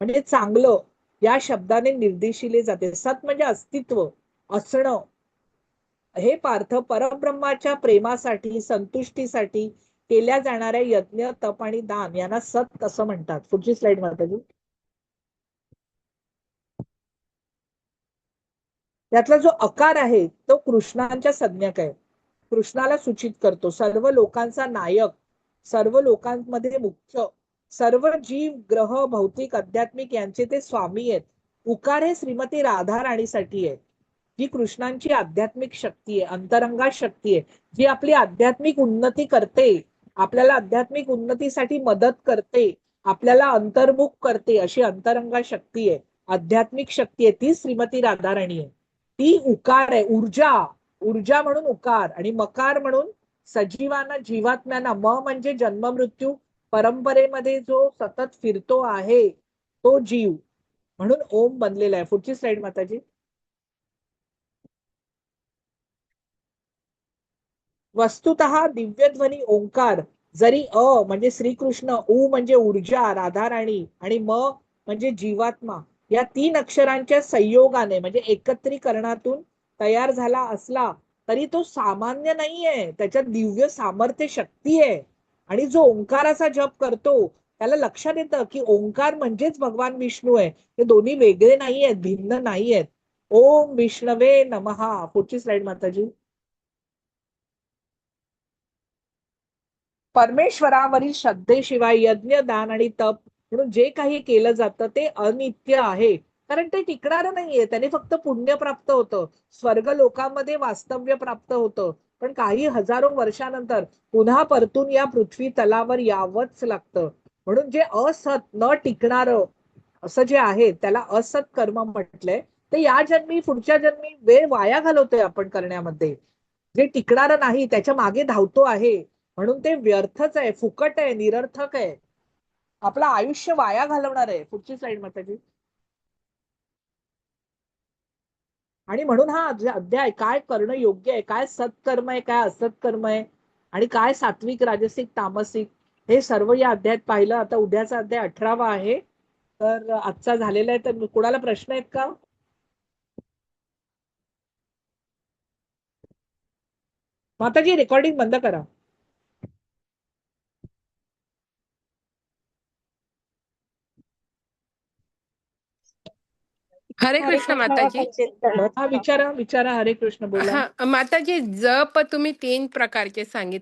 म्हणजे चांगलं या शब्दाने निर्देशिले जाते. सत म्हणजे अस्तित्व, असणं. हे पार्थ परब्रह्माच्या प्रेमासाठी, संतुष्टीसाठी केल्या जाणाऱ्या यज्ञ, तप आणि दान यांना सत असं म्हणतात. पुढची स्लाइड माताजी. त्यातला जो अकार आहे तो कृष्णांच्या संज्ञक आहे. कृष्णाला सूचित करतो. सर्व लोकांचा नायक, सर्व लोकांमध्ये मुख्य, सर्व जीव, ग्रह, भौतिक, आध्यात्मिक यांचे ते स्वामी आहेत. उकार हे श्रीमती राधा राणीसाठी आहे, जी कृष्णांची आध्यात्मिक शक्ती आहे, अंतरंगा शक्ती आहे, जी आपली आध्यात्मिक उन्नती करते, आपल्याला आध्यात्मिक उन्नतीसाठी मदत करते, आपल्याला अंतर्मुख करते, अशी अंतरंगा शक्ती आहे, आध्यात्मिक शक्ती आहे, ती श्रीमती राधाराणी आहे. ती उकार आहे, ऊर्जा. ऊर्जा म्हणून उकार आणि मकार म्हणून सजीवांना, जीवात्म्यांना. म्हणजे जन्म मृत्यू परंपरेमध्ये जो सतत फिरतो आहे तो जीव, म्हणून ओम बनलेला आहे. पुढची स्लाइड माताजी. वस्तुतः दिव्यध्वनी ओंकार जरी म्हणजे श्रीकृष्ण, उ म्हणजे ऊर्जा राधाराणी आणि म्हणजे जीवात्मा या 3 अक्षरांच्या संयोगाने म्हणजे एकत्रीकरणातून तयार झाला असला तरी तो सामान्य नाहीये. त्याच्यात दिव्य सामर्थ्य शक्ती आहे. आणि जो ओंकाराचा जप करतो त्याला लक्षात येतं की ओंकार म्हणजेच भगवान विष्णू आहे. ते दोन्ही वेगळे नाही आहेत, भिन्न नाही आहेत. ओम विष्णवे नमः. पुढची स्लाइड माताजी. परमेश्वरावरील श्रद्धेशिवाय यज्ञ, दान आणि तप म्हणून जे काही केलं जातं ते अनित्य आहे. कारण ते टिकणारं नाहीये. त्याने फक्त पुण्य प्राप्त होतं, स्वर्ग लोकांमध्ये वास्तव्य प्राप्त होतं, पण काही हजारो वर्षानंतर पुन्हा परतून या पृथ्वी तलावर यावंच लागतं. म्हणून जे असत न टिकणारं असं जे आहे त्याला असत कर्म म्हटलंय. ते या जन्मी, पुढच्या जन्मी वेळ वाया घालवतोय आपण करण्यामध्ये. जे टिकणारं नाही त्याच्या मागे धावतो आहे, म्हणून ते व्यर्थच आहे, फुकट आहे, निरर्थक आहे, आपलं आयुष्य वाया घालवणार आहे. पुढची स्लाइड माताजी. आणि म्हणून हा अध्याय काय करणं योग्य आहे, काय सत्कर्म आहे, काय असत्कर्म आहे, आणि काय सात्विक, राजसिक, तामसिक, हे सर्व या अध्यायात पाहिलं. आता उद्याचा अध्याय 18वा आहे. तर आजचा झालेला आहे. तर कुणाला प्रश्न आहेत का? माताजी रेकॉर्डिंग बंद करा. हरे हरे कृष्ण कृष्ण माताजी. माताजी. हा विचारा विचारा. हरे कृष्ण बोला. हा माताजी, जप तुम्ही 3 प्रकारचे सांगितले.